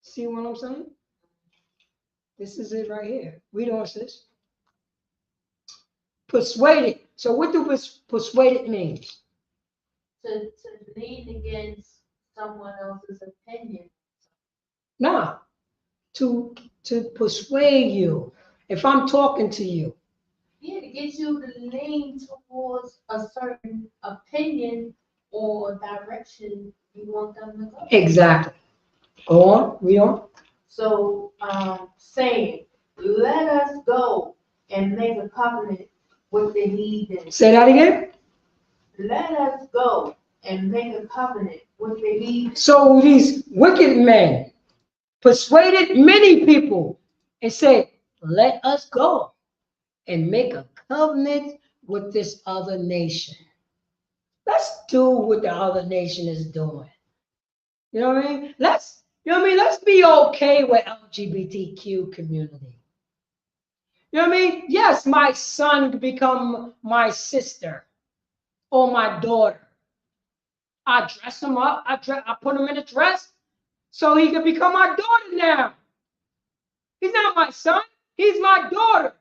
See what I'm saying? This is it right here. Read on, sis. Persuaded. So what do persuaded mean? To lean against someone else's opinion. Nah. To persuade you. If I'm talking to you. Yeah, to get you to lean towards a certain opinion or direction you want them to go. Exactly. Go on, read on. So saying, let us go and make a covenant with the heathen. Say that again. Let us go and make a covenant with the heathen. So these wicked men persuaded many people and said, let us go and make a covenant with this other nation. Let's do what the other nation is doing. You know what I mean? Let's be okay with LGBTQ community. You know what I mean? Yes, my son could become my sister or my daughter. I dress him up. I put him in a dress so he can become my daughter now. He's not my son. He's my daughter.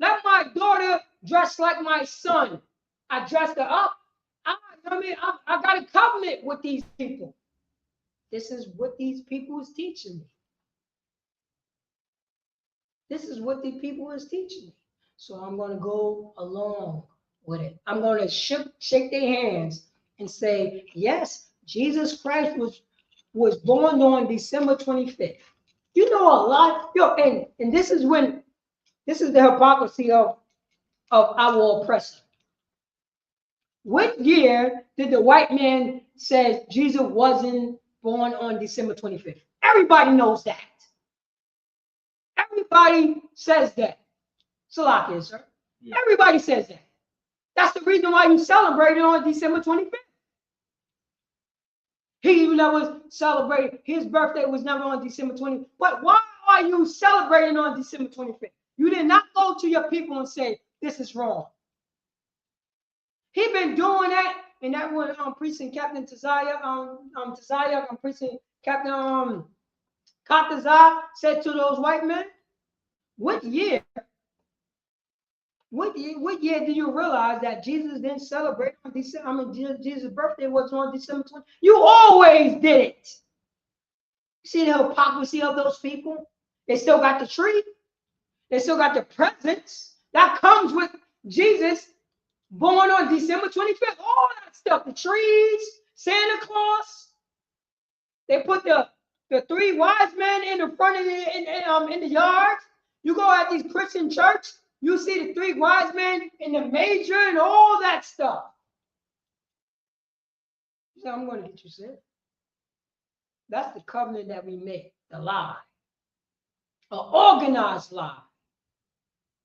Let my daughter dress like my son. I dressed her up. I got a covenant with these people. This is what these people is teaching me. This is what the people is teaching me. So I'm going to go along with it. I'm going to shake their hands and say, yes, Jesus Christ was born on December 25th. You know a lot, and this is the hypocrisy of our oppressor. What year did the white man say Jesus wasn't born on December 25th? Everybody knows that. Everybody says that. Salakia, sir. Yeah. Everybody says that. That's the reason why you celebrate it on December 25th. He never celebrated. His birthday was never on December 20th. But why are you celebrating on December 25th? You did not go to your people and say, this is wrong. He been doing that, and that was Precinct Captain Taziah, Precinct Captain Katazah said to those white men, what year do you realize that Jesus didn't celebrate on December? Jesus' birthday was on December 20th. You always did it. You see the hypocrisy of those people? They still got the tree. They still got the presents. That comes with Jesus born on December 25th. All that stuff, the trees, Santa Claus. They put the 3 wise men in the front of in the yard. You go at these Christian church, You see the 3 wise men in the major and all that stuff. So I'm going to get you sick. That's the covenant that we make, the lie. An organized lie.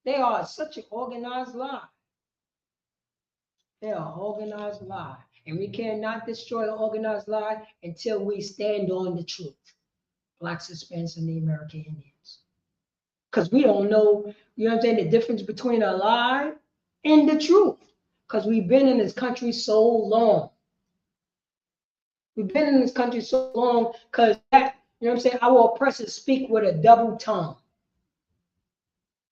They are such an organized lie. They are an organized lie. And we cannot destroy an organized lie until we stand on the truth. Blacks, Hispanics, and the American Indians. Because we don't know, you know what I'm saying, the difference between a lie and the truth. Because we've been in this country so long. We've been in this country so long because that, you know what I'm saying, our oppressors speak with a double tongue.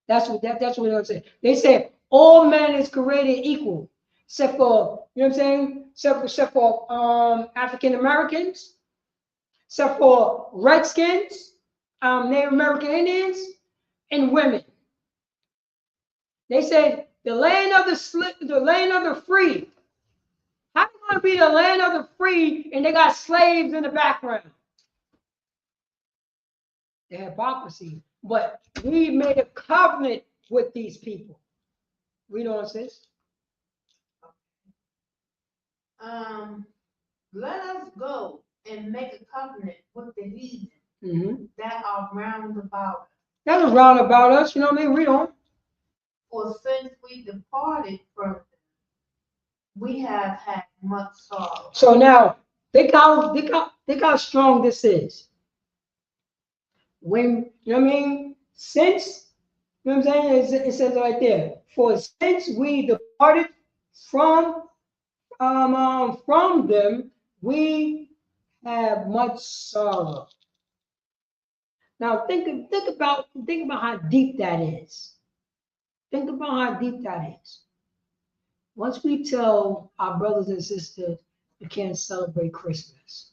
That's what I'm saying. They said all man is created equal, except for, you know what I'm saying, except for African Americans, except for Redskins, Native American Indians, and women. They said the land of the free. How you gonna be the land of the free and they got slaves in the background? The hypocrisy. But we made a covenant with these people. We don't insist. Let us go and make a covenant with the heathen that are round about us. That was round about us, you know what I mean? We don't. For since we departed from them, we have had much sorrow. So now, think how strong this is. When, you know what I mean? Since, you know what I'm saying? It says right there, for since we departed from them, we have much sorrow. Now think about how deep that is. Think about how deep that is. Once we tell our brothers and sisters we can't celebrate Christmas,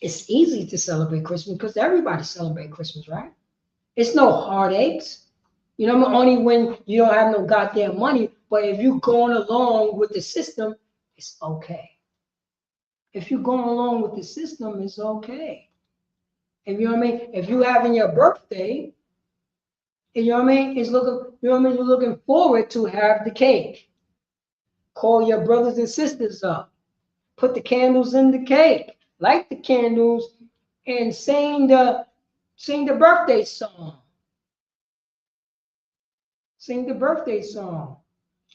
it's easy to celebrate Christmas because everybody celebrates Christmas, right? It's no heartaches. You know, only when you don't have no goddamn money, but if you're going along with the system, it's okay. If you're going along with the system, it's okay. If you know what I mean? If you're having your birthday, you know what I mean? It's looking, you know what I mean? You're looking forward to have the cake. Call your brothers and sisters up. Put the candles in the cake. Light the candles and sing the birthday song. Sing the birthday song.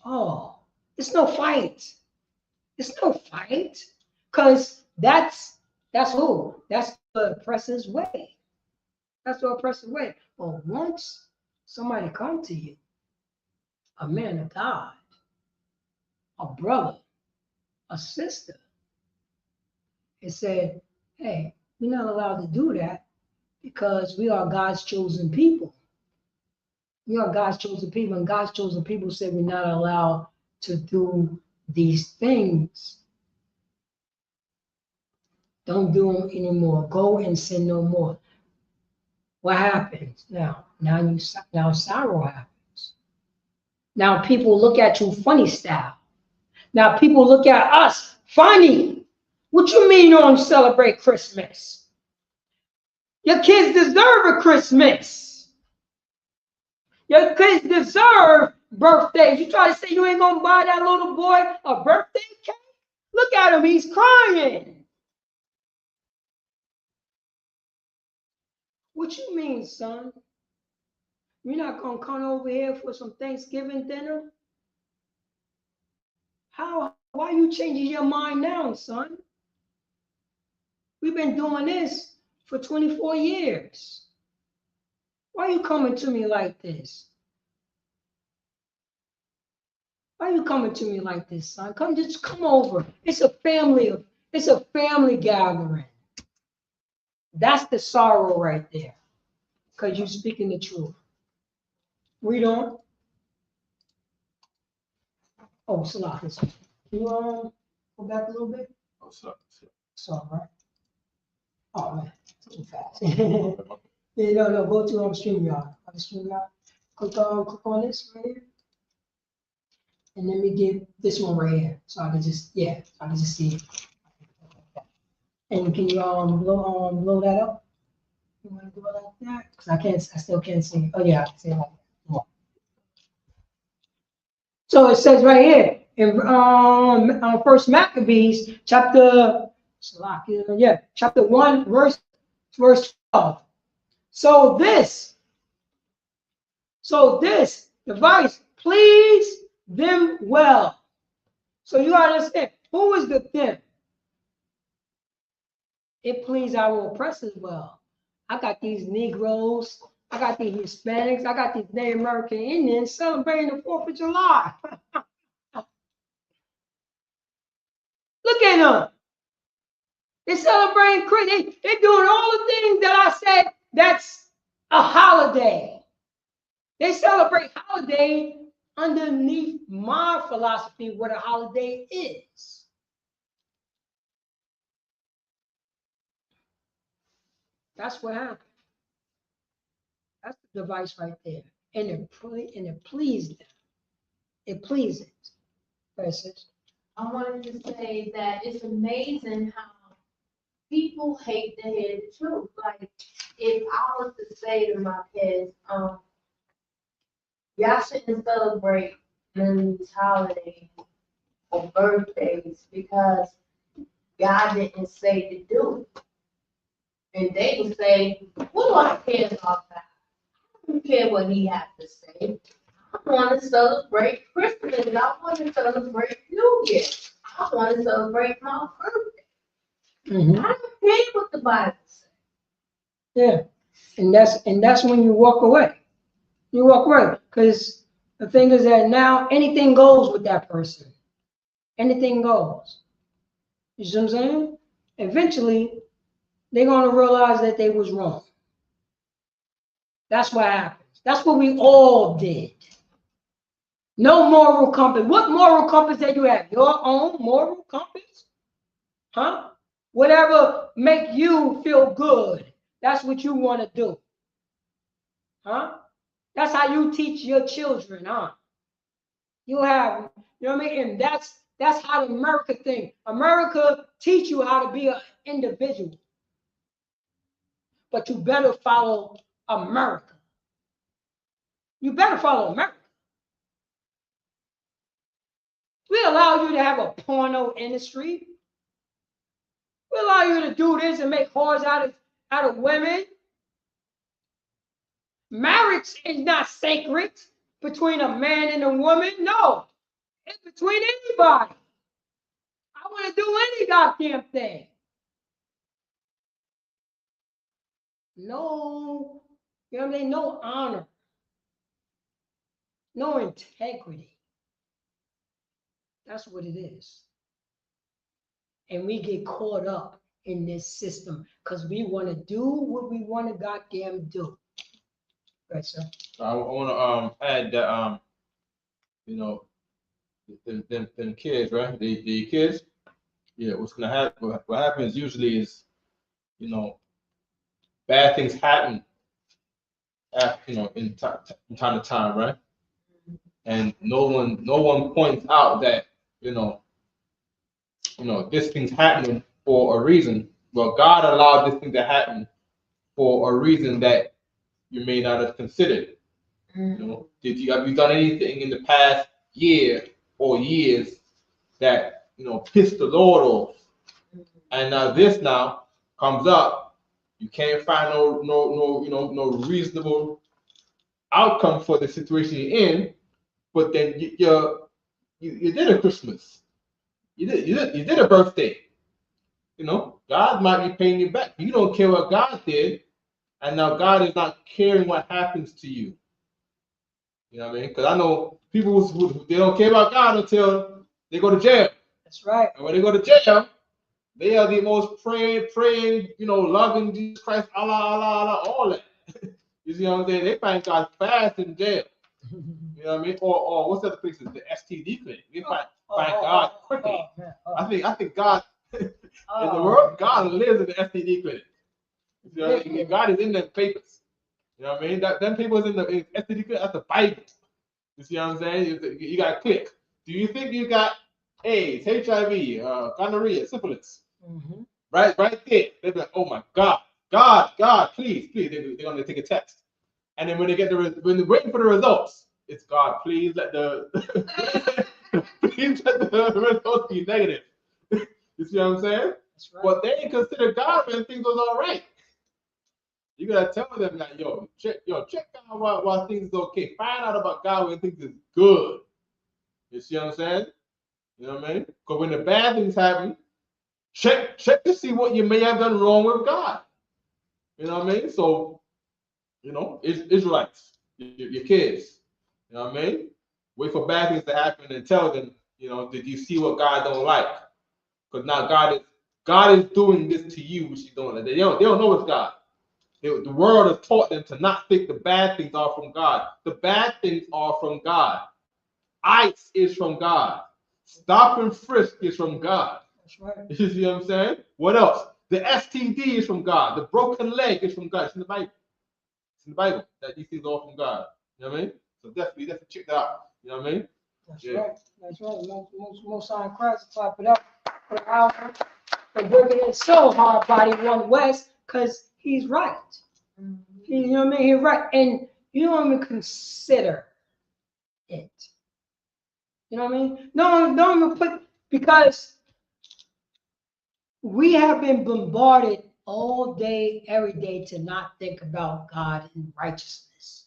Oh, it's no fight. It's no fight. Because that's who? That's the oppressor's way. That's the oppressor's way. But once somebody come to you, a man of God, a brother, a sister, and said, hey, we're not allowed to do that because we are God's chosen people. We are God's chosen people, and God's chosen people said we're not allowed to do these things. Don't do them anymore. Go and sin no more. What happens now? Now sorrow happens. Now people look at you funny style. Now people look at us funny. What you mean you don't celebrate Christmas? Your kids deserve a Christmas. Your kids deserve birthdays. You try to say you ain't gonna buy that little boy a birthday cake? Look at him, he's crying. What you mean, son? You're not gonna come over here for some Thanksgiving dinner? Why are you changing your mind now, son? We've been doing this for 24 years. Why are you coming to me like this? Why are you coming to me like this, son? Just come over. It's a family gathering. That's the sorrow right there. Because you're speaking the truth. We don't. Oh, Salah. Can you go back a little bit? Oh, sorry. Sorry, right? Oh man, too fast. Yeah, no, go to StreamYard. StreamYard. Click on this right here. And let me get this one right here. So I can just see it. And can you blow that up? You want to do it like that? Because I still can't see it. Oh yeah, I can see it like that. So it says right here in First Maccabees chapter 1 verse 12. So this device pleased them well. So you understand, who is the them? It pleased our oppressors well. I got these Negroes, I got these Hispanics, I got these Native American Indians celebrating the 4th of July. Look at them. They're celebrating Christmas. They're doing all the things that I said that's a holiday. They celebrate holiday underneath my philosophy what a holiday is. That's what happened. That's the device right there. And it pleased them. It pleased it. Message. I wanted to say that it's amazing how people hate to hear the truth. Like, if I was to say to my kids, y'all shouldn't celebrate these holidays or birthdays because God didn't say to do it. And they would say, what do I care about that? I don't care what he has to say. I want to celebrate Christmas. I want to celebrate New Year. I want to celebrate my birthday. Mm-hmm. I don't care what the Bible says. Yeah, and that's when you walk away. You walk away because the thing is that now anything goes with that person. Anything goes. You see what I'm saying? Eventually, they're gonna realize that they was wrong. That's what happens. That's what we all did. No moral compass. What moral compass that you have? Your own moral compass? Huh? Whatever make you feel good. That's what you want to do. Huh? That's how you teach your children, huh? You have, you know what I mean? And that's how the America thing. America teach you how to be an individual. But you better follow America. You better follow America. We allow you to have a porno industry. We allow you to do this and make whores out of women. Marriage is not sacred between a man and a woman. No, it's between anybody. I want to do any goddamn thing. No, you know what I mean? No honor. No integrity. That's what it is. And we get caught up in this system because we want to do what we want to goddamn do. Right, sir. I want to add that you know, them kids, right? The kids, yeah. What's gonna happen? What happens usually is, you know, bad things happen. After, you know, in time to time, right? And no one points out that you know this thing's happening for a reason. Well, God allowed this thing to happen for a reason that you may not have considered. You know, have you done anything in the past year or years that pissed the Lord off? And now this comes up, you can't find no reasonable outcome for the situation you're in, but then you did a Christmas, you did a birthday. God might be paying you back. You don't care what God did, and now God is not caring what happens to you. You know what I mean? Because I know people who they don't care about God until they go to jail. That's right. And when they go to jail, they are the most praying, loving Jesus Christ, Allah, Allah, Allah, all that. You see what I'm saying? They find God fast in jail. You know what I mean? Or what's the other places? The STD clinic. They find God quickly. I think God in the world, God lives in the STD clinic. You know what I mean? God is in them papers. You know what I mean? Them papers in the STD clinic, that's the Bible. You see what I'm saying? You got to click. Do you think you got AIDS, HIV, gonorrhea, syphilis? Mm-hmm. Right there. They're like, oh my God, God, please. They're going to take a test. And then when they're waiting for the results, it's God. Please let the please let the results be negative. You see what I'm saying? That's right. But they ain't consider God when things was all right. You gotta tell them that, check out why things is okay. Find out about God when things is good. You see what I'm saying? You know what I mean? Because when the bad things happen, check to see what you may have done wrong with God. You know what I mean? So, Israelites, your kids. You know what I mean? Wait for bad things to happen and tell them, did you see what God don't like? Because now God is doing this to you, which He's doing. They don't know it's God. The world has taught them to not think the bad things are from God. The bad things are from God. ICE is from God. Stop and frisk is from God. That's right. You see what I'm saying? What else? The STD is from God. The broken leg is from God. It's in the Bible. It's in the Bible that these things are all from God. You know what I mean? So definitely check that out. You know what I mean? That's right. That's right. Most sign Christ to clap it up for the album. For working it so hard, Body One West, because he's right. You know what I mean? He's right. And you don't even consider it. You know what I mean? No, don't even put, because we have been bombarded all day, every day to not think about God and righteousness.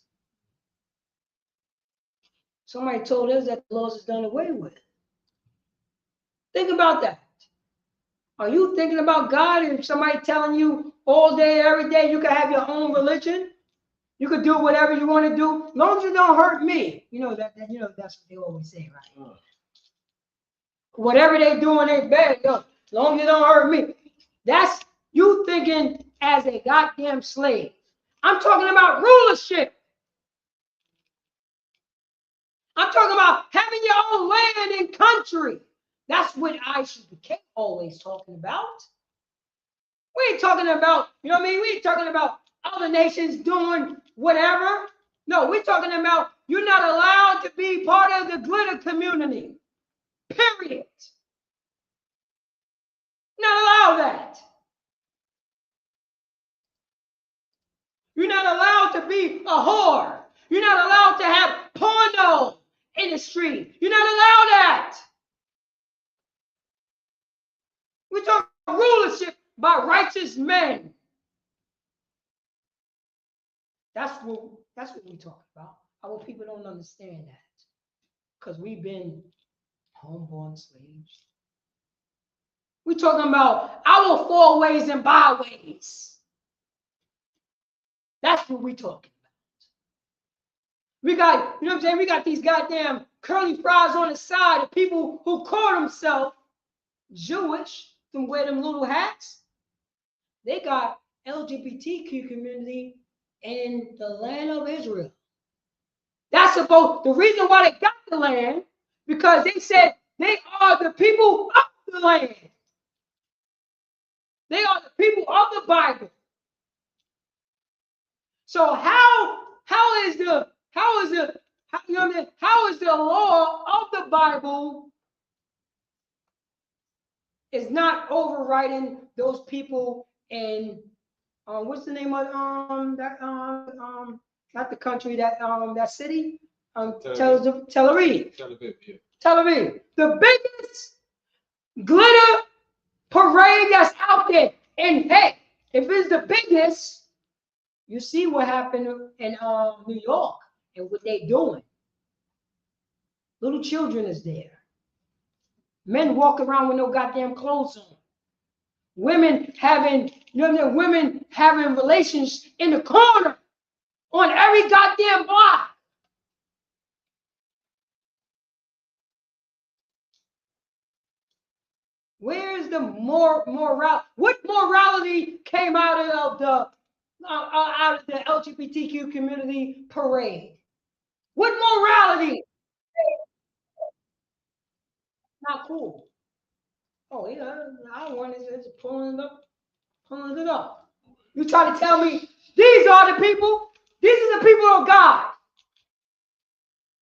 Somebody told us that the laws is done away with. Think about that. Are you thinking about God and somebody telling you all day, every day you can have your own religion? You could do whatever you want to do, as long as you don't hurt me. That's what they always say, right? Whatever they do in their bed, as long as you don't hurt me. That's you thinking as a goddamn slave. I'm talking about rulership. I'm talking about having your own land and country. That's what ISUPK always talking about. We ain't talking about, you know what I mean? We ain't talking about other nations doing whatever. No, we're talking about you're not allowed to be part of the glitter community. Period. Not allow that. You're not allowed to be a whore. You're not allowed to have porno in the street. You're not allowed that. We're talking about rulership by righteous men. That's what we talk about. Our people don't understand that. Because we've been homeborn slaves. We're talking about our four ways and byways. That's what we're talking about. We got, you know what I'm saying? We got these goddamn curly fries on the side of people who call themselves Jewish and wear them little hats. They got LGBTQ community in the land of Israel. That's about the reason why they got the land, because they said they are the people of the land. They are the people of the Bible. So how is the law of the Bible is not overriding those people in what's the name of not the country, that city, Tel Aviv. Tel Aviv, the biggest glitter parade that's out there. And hey, if it's the biggest, you see what happened in New York and what they doing. Little children is there. Men walk around with no goddamn clothes on. Women having, women having relations in the corner on every goddamn block. Where is the moral? What morality came out of the LGBTQ community parade? What morality? Not cool. Oh yeah, I want is pulling it up. You try to tell me these are the people? These are the people of God.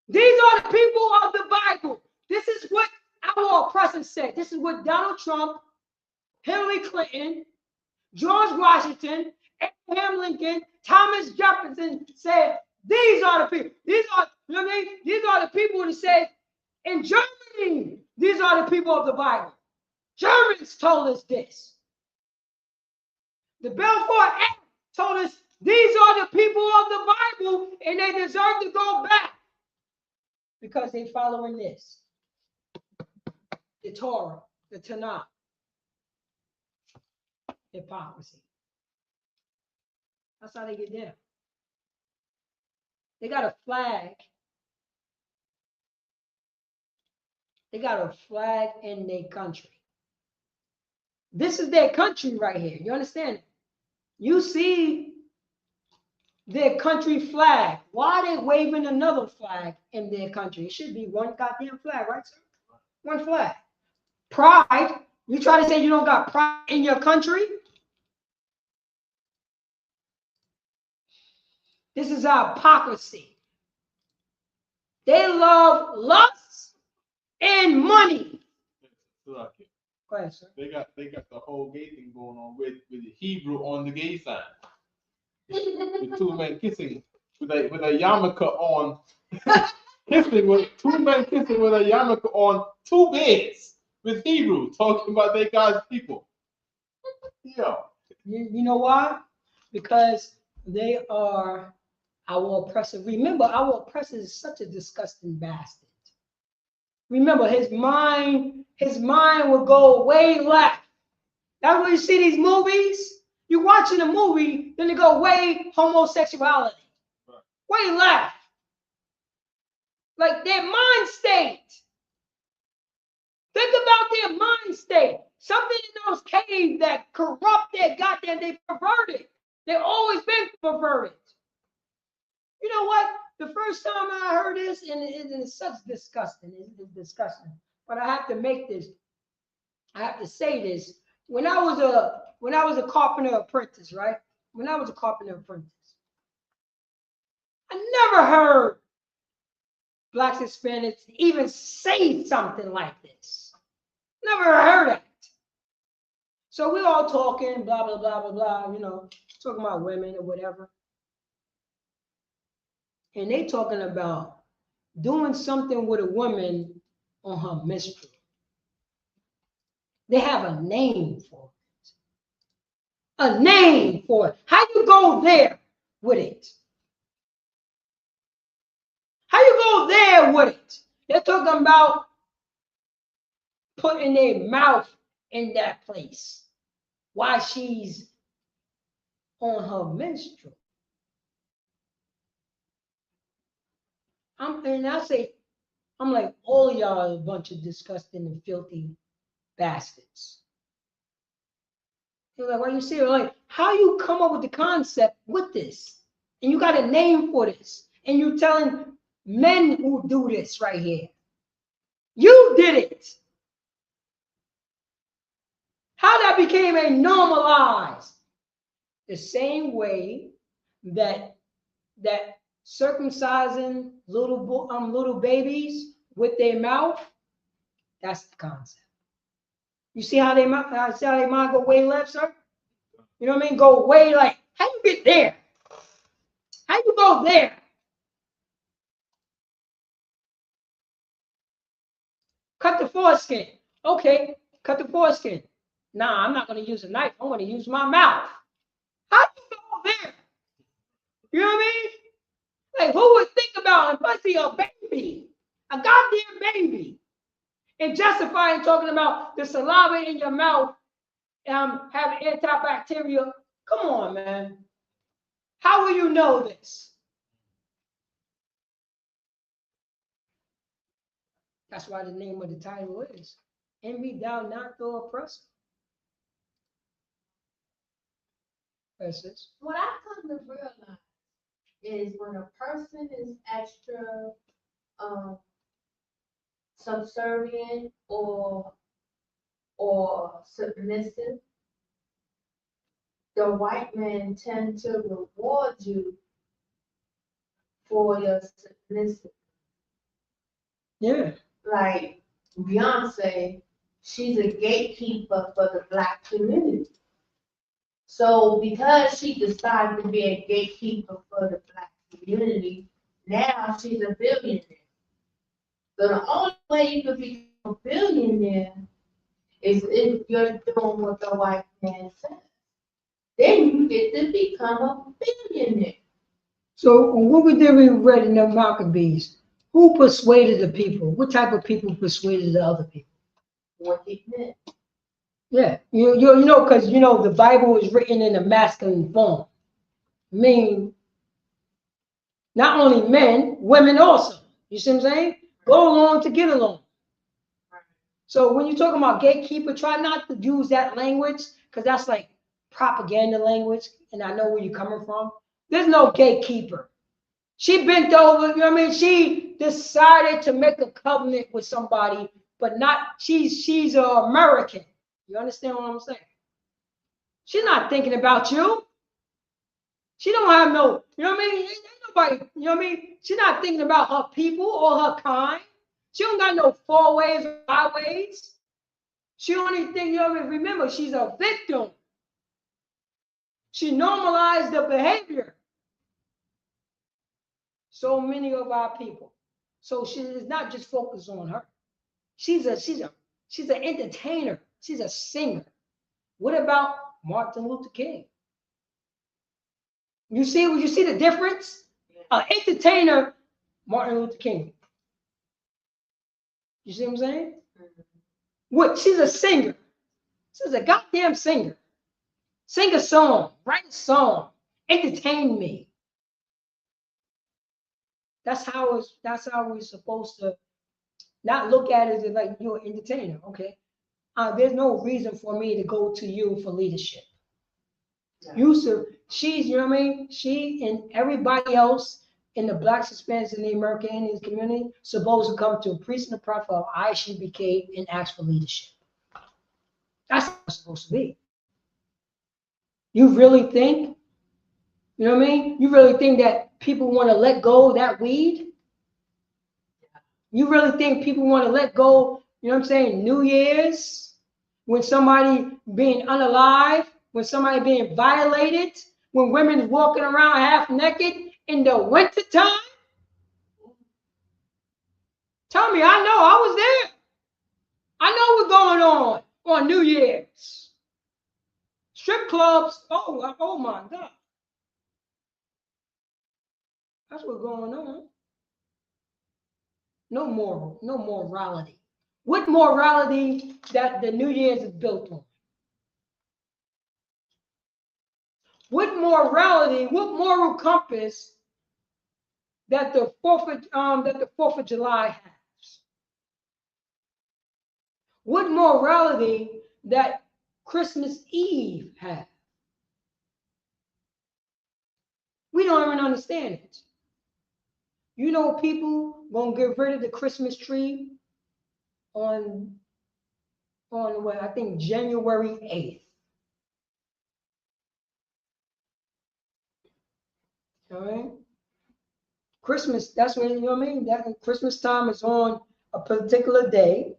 These are the people of the Bible. This is what our oppressor said. This is what Donald Trump, Hillary Clinton, George Washington, Abraham Lincoln, Thomas Jefferson said. These are the people. These are You know what I mean? These are the people that said, in Germany, these are the people of the Bible. Germans told us this. The Balfour Act told us these are the people of the Bible and they deserve to go back because they're following this. The Torah, the Tanakh. Hypocrisy. That's how they get down. They got a flag. They got a flag in their country. This is their country right here. You understand? You see their country flag. Why are they waving another flag in their country? It should be one goddamn flag, right, sir? One flag. Pride. You try to say you don't got pride in your country? This is our hypocrisy. They love lust and money. Go ahead, sir. They got the whole gay thing going on with the Hebrew on the gay side. The two men kissing with a yarmulke on. Kissing with two men kissing with a yarmulke on two beds with Hebrew, talking about they God's people. Yeah. You know why? Because they are our oppressor. Remember, our oppressor is such a disgusting bastard. Remember, his mind will go way left. That's why you see these movies. You're watching a movie, then they go way homosexuality. Right. Way left. Like their mind state. Think about their mind state. Something in those caves that corrupt their goddamn, they perverted. They've always been perverted. You know what? The first time I heard this, and it's such disgusting. It's disgusting. But I have to make this. I have to say this. When I was a carpenter apprentice, right? When I was a carpenter apprentice, I never heard Blacks, Hispanics even say something like this. Never heard it. So we're all talking, blah, blah, blah, blah, blah, you know, talking about women or whatever. And they talking about doing something with a woman on her menstrual. They have a name for it. A name for it. How you go there with it? How you go there with it? They're talking about putting their mouth in that place while she's on her menstrual. I'm like, all of y'all are a bunch of disgusting and filthy bastards. You're like, why you say it? Like, how you come up with the concept with this? And you got a name for this. And you're telling men who do this right here. You did it. How that became a normalized. The same way that circumcising little babies with their mouth, that's the concept. You see how they mind go way left, sir? You know what I mean? Go way like, how you get there? How you go there? Cut the foreskin. Okay, cut the foreskin. Nah, I'm not going to use a knife. I'm going to use my mouth. How you go there? You know what I mean? Like, who would think about if I see a baby, a goddamn baby, and justifying talking about the saliva in your mouth having antibacterial? Come on, man. How will you know this? That's why the name of the title is Envy Thou Not the Oppressor. What I come to realize is when a person is extra subservient or submissive, the white men tend to reward you for your submissive. Yeah. Like Beyonce, she's a gatekeeper for the Black community. So because she decided to be a gatekeeper for the Black community, Now she's a billionaire. So the only way you can become a billionaire is if you're doing what the white man says. Then you get to become a billionaire. So what we did, we read in the Maccabees, who persuaded the people? What type of people persuaded the other people? What he meant. Yeah, you know, because you know the Bible is written in a masculine form. I mean, not only men, women also. You see what I'm saying? Go along to get along. So when you're talking about gatekeeper, try not to use that language because that's like propaganda language, and I know where you're coming from. There's no gatekeeper. She bent over, you know what I mean? She decided to make a covenant with somebody, but not, she's American. You understand what I'm saying? She's not thinking about you. She don't have no, you know what I mean? Ain't nobody, you know what I mean? She's not thinking about her people or her kind. She don't got no 4 ways or 5 ways. She only think, you know what I mean? Remember, she's a victim. She normalized the behavior. So many of our people. So she is not just focused on her. She's an entertainer. She's a singer. What about Martin Luther King? You see the difference? An entertainer, Martin Luther King. You see what I'm saying? What? She's a singer. She's a goddamn singer. Sing a song, write a song, entertain me. That's how we're supposed to not look at it as like you're an entertainer. Okay. There's no reason for me to go to you for leadership. She's, you know what I mean? She and everybody else in the Blacks, Hispanics, and the American Indian community supposed to come to a priest and a prophet of ISUPK and ask for leadership. That's how it's supposed to be. You really think, you know what I mean? You really think that people want to let go of that weed? You really think people want to let go, you know what I'm saying, New Year's, when somebody being unalive, when somebody being violated, when women walking around half naked in the winter time? Tell me, I know, I was there. I know what's going on New Year's. Strip clubs, oh my God. That's what's going on. No morality. What morality that the New Year's is built on? What morality, what moral compass that the 4th of July has? What morality that Christmas Eve has? We don't even understand it. You know, people gonna get rid of the Christmas tree on what, I think January 8th. All right. Christmas, that's when, you know what I mean? That Christmas time is on a particular day.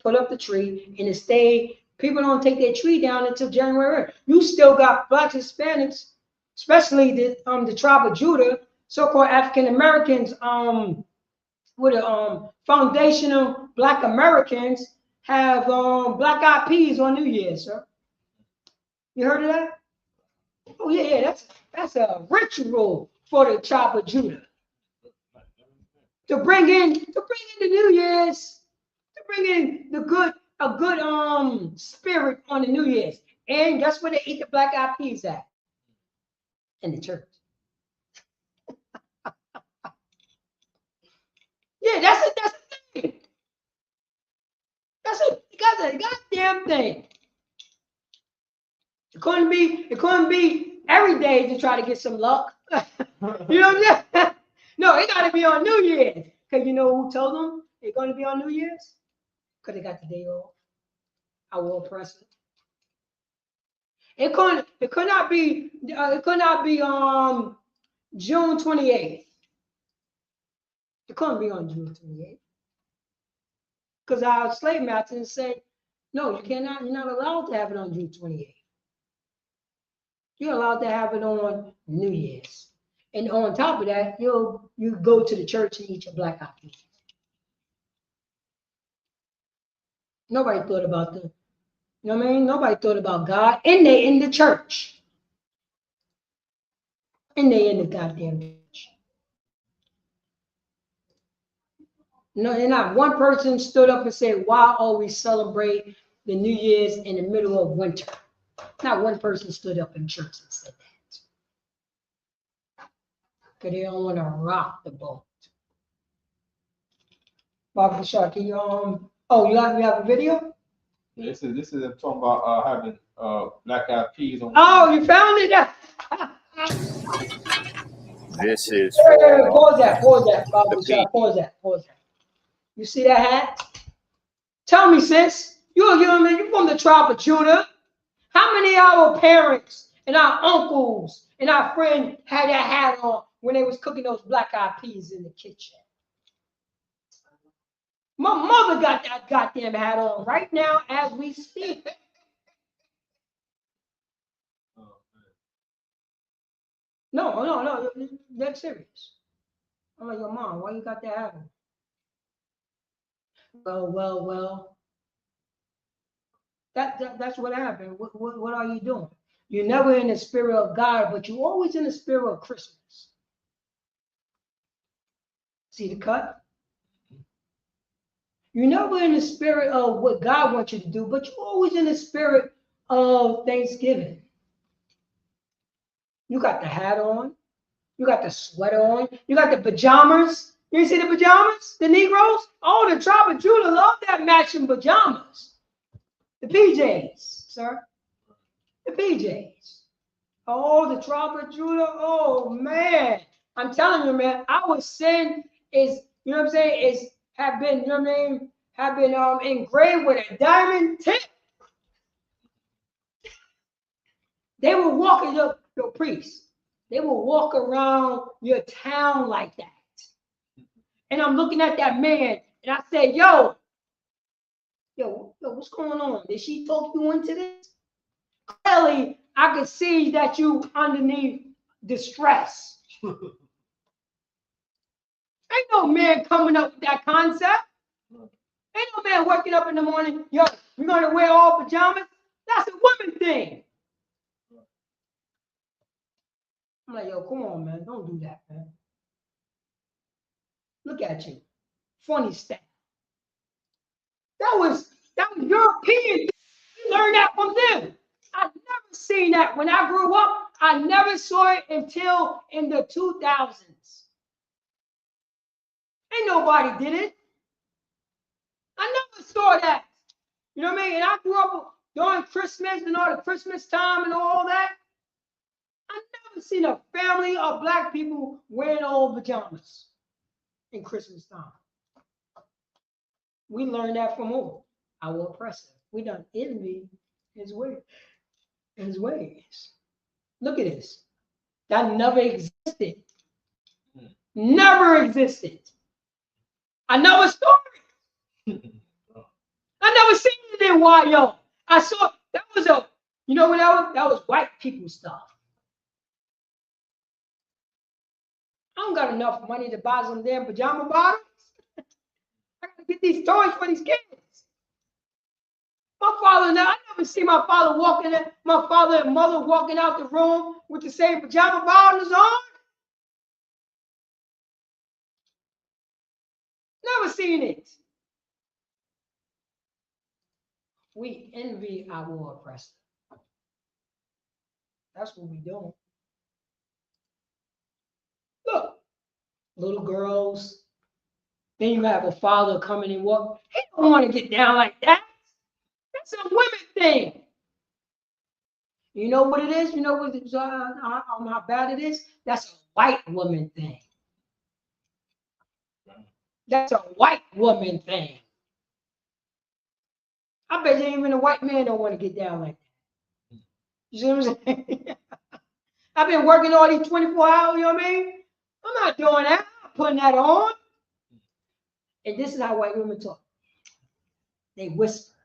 Put up the tree and it stay. People don't take their tree down until January. You still got Blacks, Hispanics, especially the tribe of Judah, so-called African Americans, with foundational Black Americans have Black Eyed Peas on New Year's, sir. You heard of that? Oh yeah, that's a ritual for the tribe of Judah. To bring in the New Year's, to bring in a good spirit on the New Year's. And guess where they eat the Black Eyed Peas at? In the church. Yeah, that's the thing. That's a goddamn thing. It couldn't be every day to try to get some luck. You know what I'm saying? No, it gotta be on New Year's. Because you know who told them they're gonna be on New Year's? Because they got the day off. Our oppressor. It could not be June 28th. It couldn't be on June 28th. Because our slave masters said, no, you're not allowed to have it on June 28th. You're allowed to have it on New Year's. And on top of that, you go to the church and eat your black eyed peas. Nobody thought about the, you know what I mean? Nobody thought about God. And they in the church. And they in the goddamn church. No, and not one person stood up and said, why always celebrate the New Year's in the middle of winter? Not one person stood up in church and said that. Because they don't want to rock the boat. Bob Bashar, can you oh, you have a video? Yeah, this is talking about having black eyed peas on. Oh, you found it? This is Pause that, Bob Bashar, pause that. You see that hat? Tell me, sis, you're from the tribe of Judah. How many of our parents and our uncles and our friends had that hat on when they was cooking those black-eyed peas in the kitchen? My mother got that goddamn hat on right now as we speak. No, that's serious. I'm like, your mom, why you got that hat on? Well. That's what happened. What are you doing? You're never in the spirit of God, but you're always in the spirit of Christmas. See the cut? You're never in the spirit of what God wants you to do, but you're always in the spirit of Thanksgiving. You got the hat on. You got the sweater on. You got the pajamas. You see the pajamas? The Negroes? Oh, the tribe of Judah love that matching pajamas. The PJs, sir. The PJs. Oh, the tribe of Judah. Oh, man. I'm telling you, man, our sin is, you know what I'm saying, is have been, you know what I mean, have been engraved with a diamond tip. They will walk in your priests. They will walk around your town like that. And I'm looking at that man and I say, yo, what's going on? Did she talk you into this? Clearly, I could see that you underneath distress. Ain't no man coming up with that concept. Ain't no man waking up in the morning, yo, we're going to wear all pajamas. That's a woman thing. I'm like, yo, come on, man. Don't do that, man. Look at you. Funny stuff. That was European. You learned that from them. I've never seen that. When I grew up, I never saw it until in the 2000s. Ain't nobody did it. I never saw that. You know what I mean? And I grew up during Christmas and all the Christmas time and all that. I never seen a family of black people wearing old pajamas in Christmas time. We learned that from who? Our oppressor. We done envy his ways. Look at this. That never existed. Never existed. I never saw it. I never seen it in YO. I saw that was you know what that was white people stuff. I don't got enough money to buy some damn pajama bottoms. I gotta get these toys for these kids. My father now, I never see my father my father and mother walking out the room with the same pajama bottoms on. Never seen it. We envy our oppressor. That's what we do. Look, little girls. Then you have a father coming and walk. He don't want to get down like that. That's a women thing. You know what it is? You know what how bad it is? That's a white woman thing. That's a white woman thing. I bet you even a white man don't want to get down like that. You see what I'm saying? I've been working all these 24 hours, you know what I mean? I'm not doing that. I'm not putting that on. And this is how white women talk. They whisper.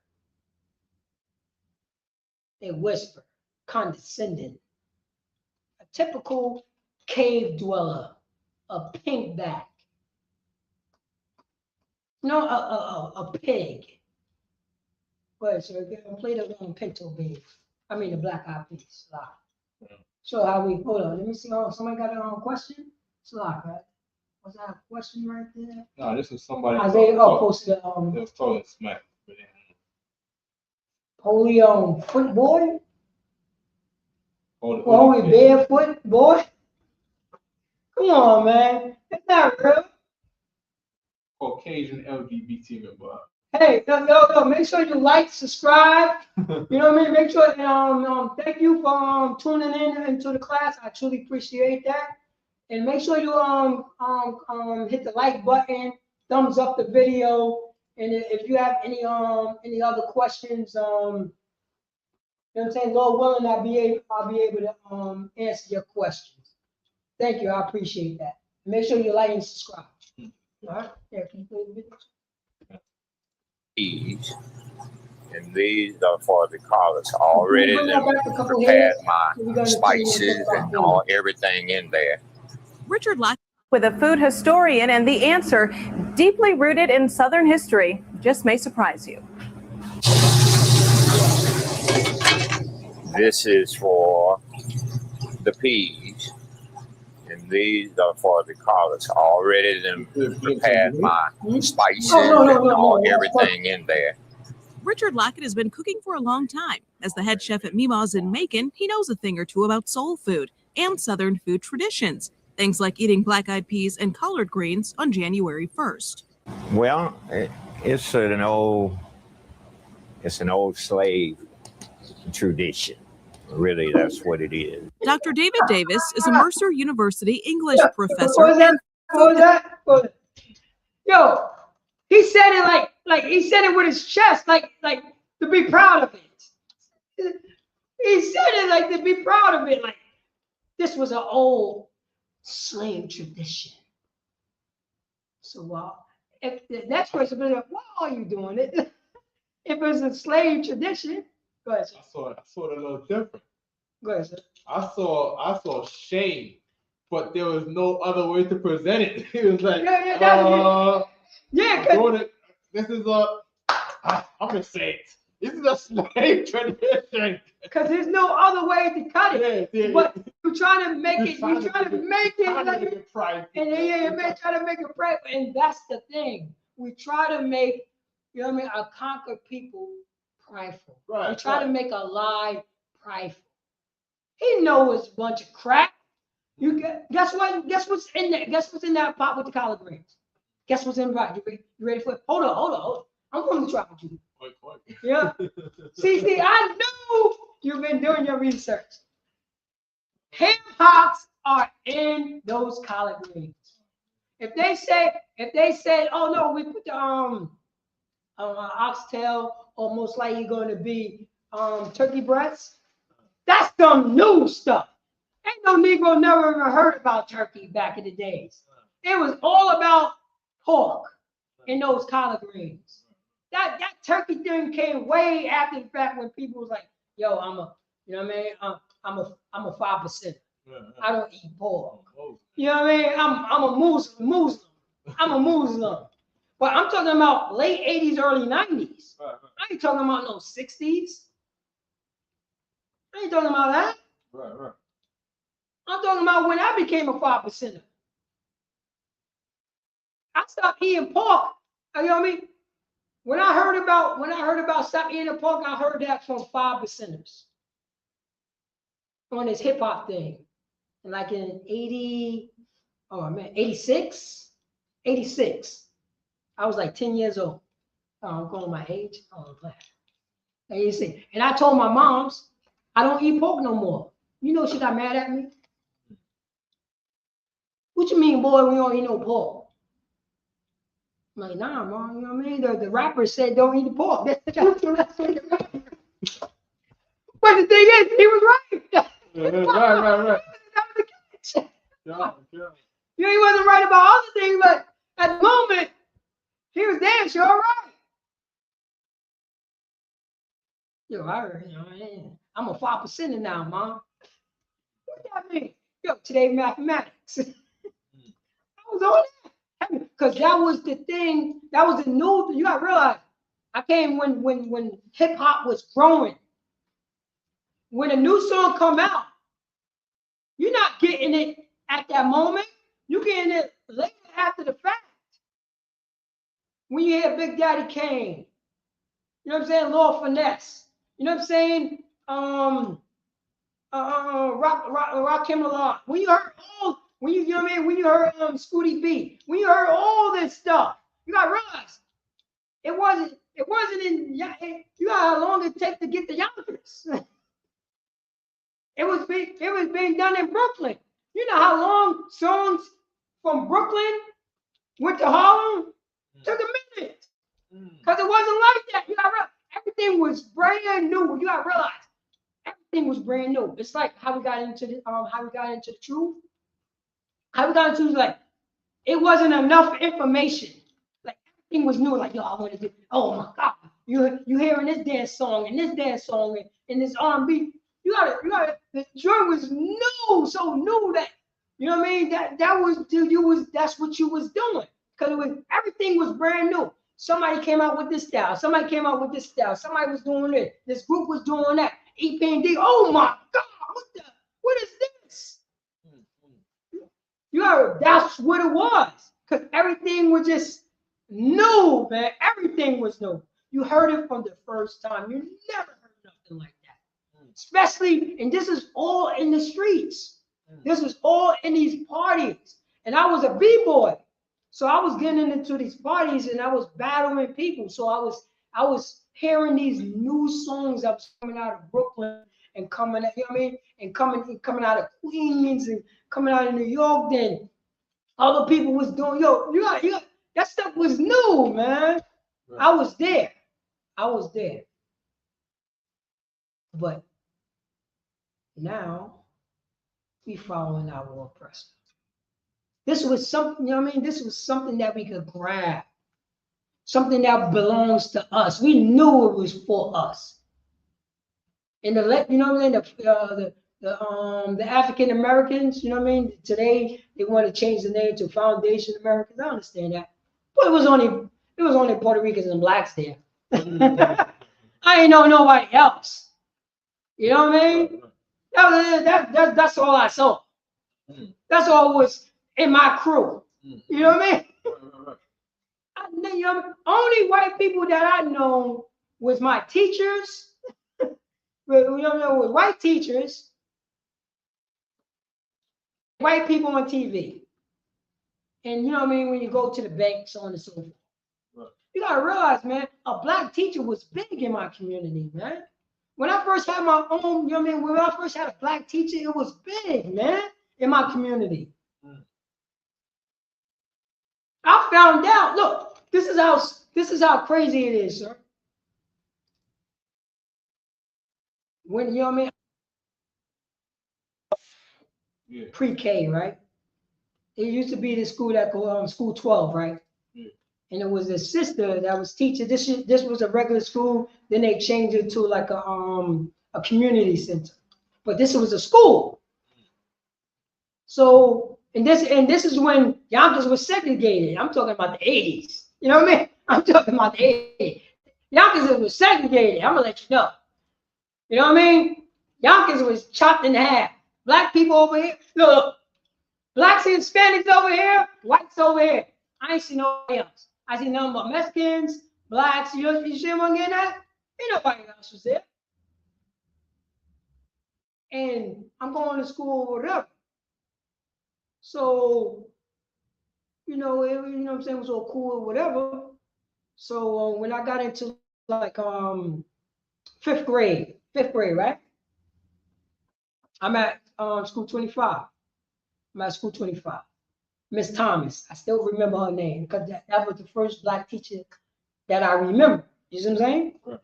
They whisper, condescending. A typical cave dweller, a pinkback. No, a pig. Wait, so play the pinto beans. I mean the black eyed peas. So how we hold on? Let me see. Oh, somebody got a question. Slack, right? Was that a question right there? No, this is somebody. Isaiah posted They was talking smack. holy foot boy. Holy Holy barefoot boy. Come on, man. It's not real. Caucasian LGBT member. Hey, yo, make sure you like, subscribe. You know what I mean? Make sure, thank you for tuning in into the class. I truly appreciate that. And make sure you hit the like button, thumbs up the video. And if you have any other questions, you know what I'm saying, Lord willing, I'll be able to answer your questions. Thank you, I appreciate that. Make sure you like and subscribe. All right, yeah, can you play the video? And these are for the collars. Already prepared my spices and all everything in there. Richard Lock with a food historian, and the answer, deeply rooted in Southern history, just may surprise you. This is for the peas. And these are for the collars. Already prepared my spices and all everything in there. Richard Lockett has been cooking for a long time. As the head chef at Mima's in Macon, he knows a thing or two about soul food and Southern food traditions. Things like eating black-eyed peas and collard greens on January 1st. Well, it's an old slave tradition. Really, that's what it is. Dr. David Davis is a Mercer University English professor. What was that? Yo, he said it like he said it with his chest, like to be proud of it. He said it like to be proud of it, like this was an old slave tradition. So if the next person will be like, why are you doing it? If it's a slave tradition, go ahead. I saw it a little different. Go ahead, sir. I saw shame, but there was no other way to present it. It was like, this is I'm gonna say it. This is a slave tradition. Because there's no other way to cut it. Yeah. But you're trying to make it. You're trying to make it like, and you may try to make it private. And that's the thing. We try to make, you know what I mean, a conquered people prideful. Right. We try to make a lie prideful. He knows it's a bunch of crap. Guess what? Guess what's in there? Guess what's in that pot with the collard greens? Guess what's in right? You ready for it? Hold on. I'm going to try with you. Yeah. See, I knew you've been doing your research. Ham hocks are in those collard greens. If they said, oh no, we put the oxtail, or most likely going to be turkey breasts. That's some new stuff. Ain't no Negro never even heard about turkey back in the days. It was all about pork in those collard greens. That turkey thing came way after the fact when people was like, yo, I'm a 5%. I don't eat pork. You know what I mean? I'm a Muslim. I'm a Muslim. But I'm talking about late 80s, early 90s. I ain't talking about no 60s. I ain't talking about that. Right. I'm talking about when I became a 5%. I stopped eating pork. You know what I mean? When I heard about stop eating pork, I heard that from 5%ers on this hip hop thing. And like in 86. I was like 10 years old. Oh, I'm calling my age. Oh, I'm glad. 86. And I told my moms, I don't eat pork no more. You know she got mad at me. What you mean, boy, we don't eat no pork? I'm like, nah, mom, you know what I mean? The rapper said don't eat the pork. But the thing is, he was right. Right. Yeah, he wasn't right about other things, but at the moment, he was damn sure right. Yo, I'm a 5%er now, mom. What that mean? Yo, today mathematics. I was on that because that was the thing. That was the new. You gotta realize, I came when hip hop was growing. When a new song come out, you're not getting it at that moment. You're getting it later after the fact. When you hear Big Daddy Kane, you know what I'm saying? Lord Finesse, you know what I'm saying? Rakim Allah. When you heard all, you know what I mean? When you heard Scooty B, when you heard all this stuff, you gotta realize it wasn't in. You got how long it take to get the Yonkers. It was being done in Brooklyn. You know how long songs from Brooklyn went to Harlem? Took a minute. Because it wasn't like that. You gotta realize everything was brand new. You gotta realize everything was brand new. It's like how we got into the truth. How we got into like it wasn't enough information. Like everything was new. Like, yo, I want to do, oh my God, you hearing this dance song and this this R&B. You gotta the joint was new, so new that you know what I mean? That's what you was doing. Because everything was brand new. Somebody came out with this style. Somebody came out with this style. Somebody was doing this. This group was doing that. EP&D. Oh my God! What is this? That's what it was. Because everything was just new, man. Everything was new. You heard it from the first time. You never heard nothing like that. Especially, and this is all in the streets. This was all in these parties. And I was a B-boy. So I was getting into these parties and I was battling people. So I was hearing these new songs that was coming out of Brooklyn and coming, you know what I mean? And coming out of Queens and coming out of New York. Then other people was doing, that stuff was new, man. Right. I was there. But now we following our oppressor. This was something, you know what I mean? This was something that we could grab. Something that belongs to us. We knew it was for us. And the African Americans, you know what I mean? Today they want to change the name to Foundation Americans. I understand that. But it was only Puerto Ricans and blacks there. I ain't know nobody else. You know what I mean? That's all I saw. That's all was in my crew. You know what I mean? Only white people that I know was my teachers. With white teachers, white people on TV. And you know what I mean? When you go to the bank, so on and so forth. Right. You gotta realize, man, a black teacher was big in my community, man. When I first had my own, you know what I mean? When I first had a black teacher, it was big, man, in my community. I found out, look, this is how crazy it is, sir. When, you know what I mean? Yeah. Pre-K, right? It used to be the school that go school 12, right? Yeah. And it was a sister that was teaching. This was a regular school. Then they changed it to like a community center. But this was a school. So and this is when Yonkers was segregated. I'm talking about the 80s. You know what I mean? I'm talking about the 80s. Yonkers was segregated. I'm gonna let you know. You know what I mean? Yonkers was chopped in half. Black people over here. Look, blacks and Hispanics over here, whites over here. I ain't seen nobody else. I seen nothing but Mexicans, blacks. You see what I'm getting at? Ain't nobody else was there. And I'm going to school or whatever. So, you know what I'm saying, it was all cool or whatever. So when I got into like fifth grade, right? I'm at school 25. I'm at school 25. Miss Thomas. I still remember her name because that was the first black teacher that I remember. You see what I'm saying? Right.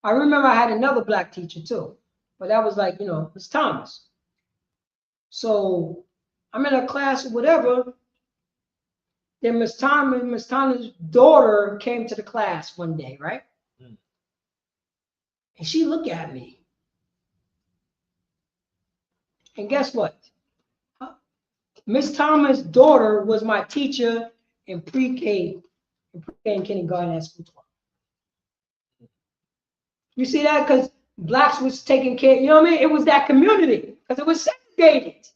I remember I had another black teacher too, but that was like, Miss Thomas. So I'm in a class or whatever. Then Miss Thomas' daughter came to the class one day, right? And she looked at me. And guess what? Miss Thomas' daughter was my teacher in pre-K and kindergarten at school. You see that? Because blacks was taking care, you know what I mean? It was that community because it was segregated.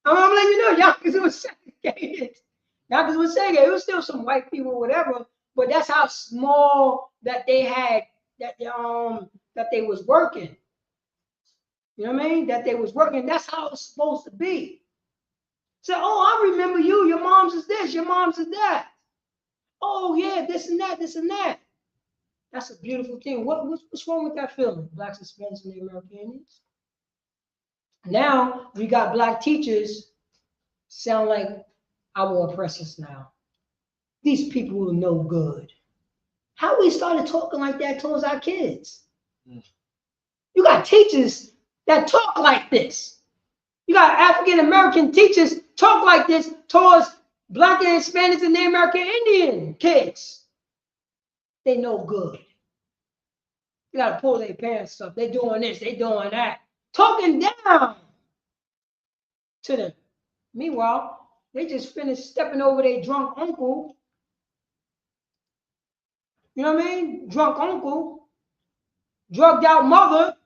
I'm letting you know, y'all, because it was segregated. Not because it was segregated. It was still some white people, whatever, but that's how small that they had, that they was working. You know what I mean? That they was working. That's how it's supposed to be. So, oh, I remember you. Your mom's is this. Your mom's is that. Oh, yeah, this and that, this and that. That's a beautiful thing. What's wrong with that feeling? Blacks, Hispanics, and the American Indians. Now we got black teachers sound like our oppressors now. These people are no good. How we started talking like that towards our kids? You got teachers that talk like this. You got African American teachers talk like this towards black and Hispanics and the American Indian kids. They no good. You gotta pull their pants up. They doing this, they doing that. Talking down to them. Meanwhile, they just finished stepping over their drunk uncle. You know what I mean? Drunk uncle, drugged out mother,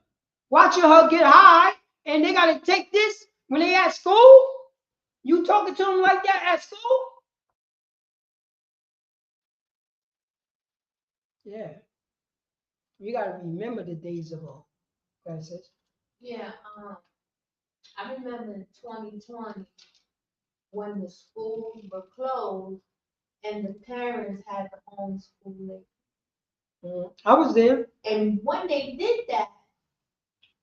watching her get high, and they gotta take this when they at school. You talking to them like that at school? Yeah. You gotta remember the days ago. Francis. Yeah, I remember in 2020 when the schools were closed and the parents had to homeschool it. I was there. And when they did that,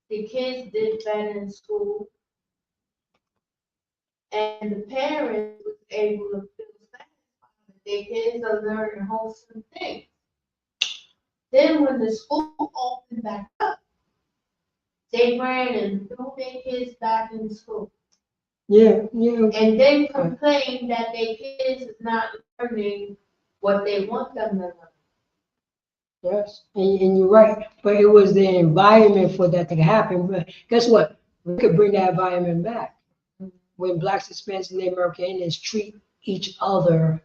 the kids did better in school. And the parents was able to feel satisfied that their kids are learning wholesome things. Then when the school opened back up, they ran and threw their kids back in school. Yeah, yeah. And then complained that their kids is not learning what they want them to learn. Yes, and you're right. But it was the environment for that to happen. But guess what? We could bring that environment back. When blacks, Hispanics, and the American Indians treat each other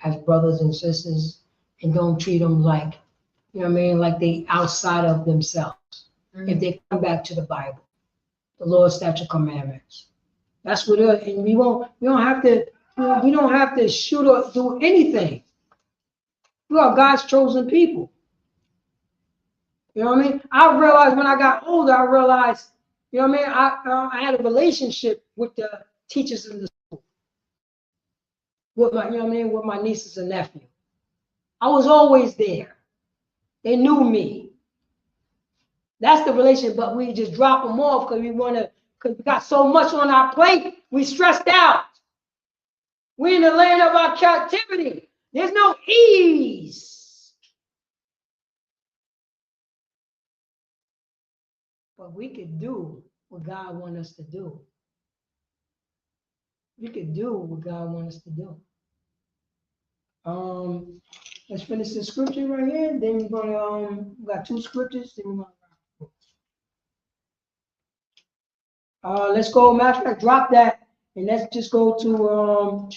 as brothers and sisters and don't treat them like, you know what I mean, like they outside of themselves. If they come back to the Bible, the Lord's statute commandments. That's what it is. And we don't have to shoot or do anything. We are God's chosen people. You know what I mean? I realized when I got older, I realized, you know what I mean? I had a relationship with the teachers in the school. With my, you know what I mean, with my nieces and nephew. I was always there. They knew me. That's the relationship, but we just drop them off because because we got so much on our plate, we stressed out. We're in the land of our captivity. There's no ease. But we could do what God wants us to do. We could do what God wants us to do. Let's finish the scripture right here. Then we're gonna we got two scriptures. Then we're gonna let's go. Matter of fact, drop that and let's just go to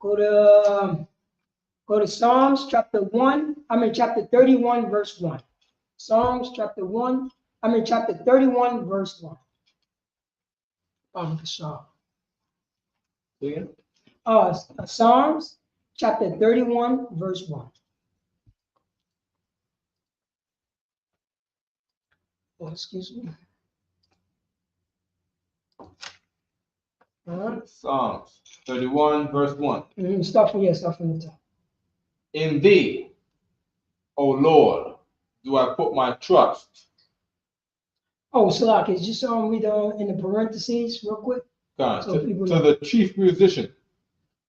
go to Psalms chapter 31 verse 1. Psalms chapter 31 verse 1. Psalms chapter 31 verse 1. Oh, excuse me. Psalms 31 verse 1. Start from the top. In thee, O Lord, do I put my trust. Oh, Salaki, just read in the parentheses real quick. To the chief musician,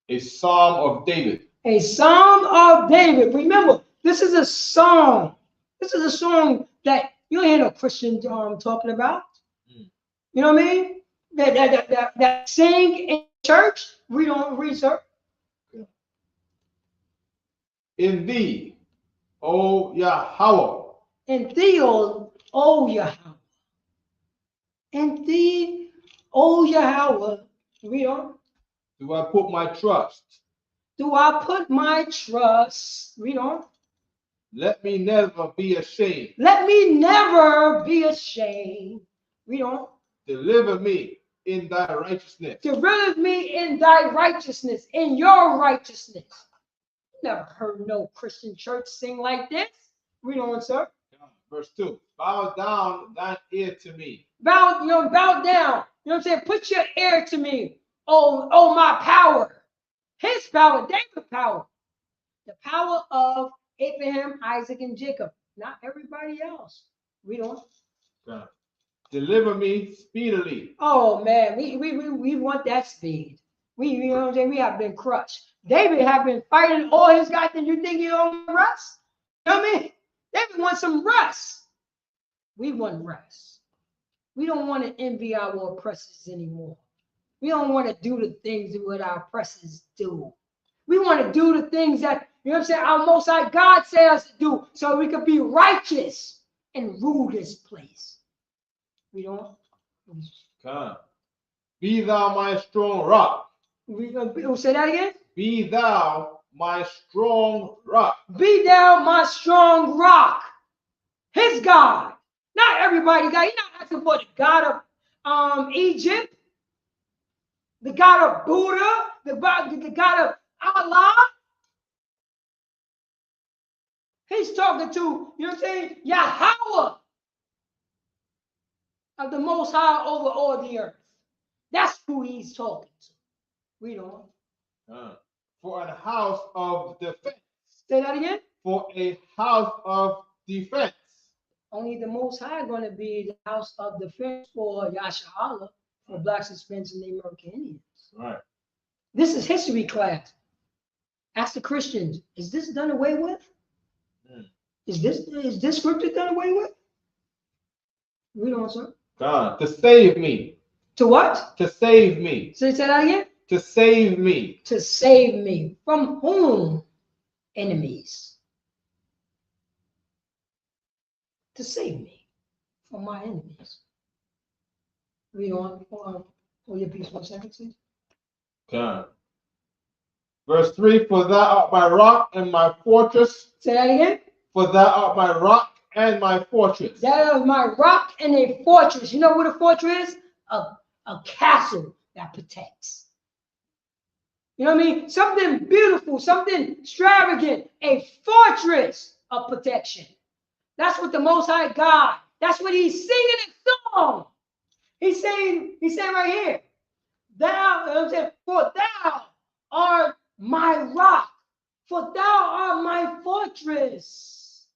a psalm of David. A psalm of David. Remember, this is a song. This is a song that you ain't hear no Christian talking about. You know what I mean? That sing in church, we don't research. In thee, O Yahweh. In thee, O Yahweh. In thee, Oh Yahweh, read on. Do I put my trust? Do I put my trust? Read on. Let me never be ashamed. Let me never be ashamed. Read on. Deliver me in thy righteousness. Deliver me in thy righteousness, in your righteousness. Never heard no Christian church sing like this. Read on, sir. Verse 2. Bow down thine ear to me. Bow down. You know what I'm saying? Put your ear to me. Oh, my power. His power, David's power. The power of Abraham, Isaac, and Jacob. Not everybody else. Read on. God. Deliver me speedily. Oh man, we want that speed. You know what I'm saying? We have been crushed. David have been fighting all his guys, and you think he don't rest? You know what I mean? David wants some rest. We want rest. We don't want to envy our oppressors anymore. We don't want to do the things that our oppressors do. We want to do the things that, you know what I'm saying, our Most High God says us to do, so we can be righteous and rule this place. We don't. God. Be thou my strong rock. We'll say that again. Be thou my strong rock. Be thou my strong rock. His God. Not everybody God. He's not asking for the God of Egypt, the God of Buddha, the God of Allah. He's talking to, you know what I'm saying, Yahweh of the Most High over all the earth. That's who he's talking to. Read on. For a house of defense. Say that again. For a house of defense. Only the Most High going to be the house of defense for Yasha, for Blacks, Hispanics, and the American Indians. Right. This is history class. Ask the Christians, is this done away with? Is this scripture done away with? Read on, sir. God, to save me. To what? To save me. Say that again. To save me. To save me. From whom? Enemies. To save me from my enemies. Read on. Hold your peace 1 second, please. God. Verse 3, for thou art my rock and my fortress. Say that again. For thou art my rock and my fortress. That is my rock and a fortress. You know what a fortress is? A castle that protects. You know what I mean? Something beautiful, something extravagant, a fortress of protection. That's what the Most High God, that's what he's singing in song. He's saying right here, for thou art my rock, for thou art my fortress.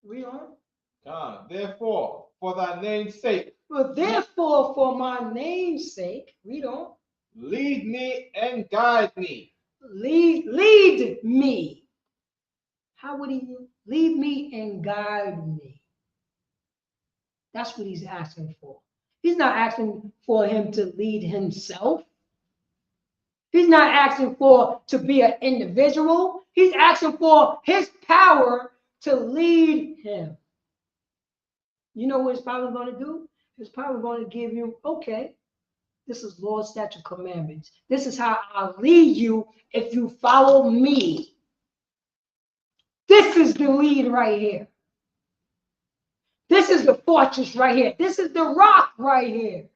Read on. God, therefore, for thy name's sake. Well, therefore, for my name's sake, read on. Lead me and guide me. Lead me. How would he lead me and guide me? That's what he's asking for. He's not asking for him to lead himself. He's not asking for to be an individual. He's asking for his power to lead him. You know what his power is going to do? His power is going to give you, okay, this is Lord's statute commandments. This is how I'll lead you if you follow me. This is the lead right here. This is the fortress right here. This is the rock right here.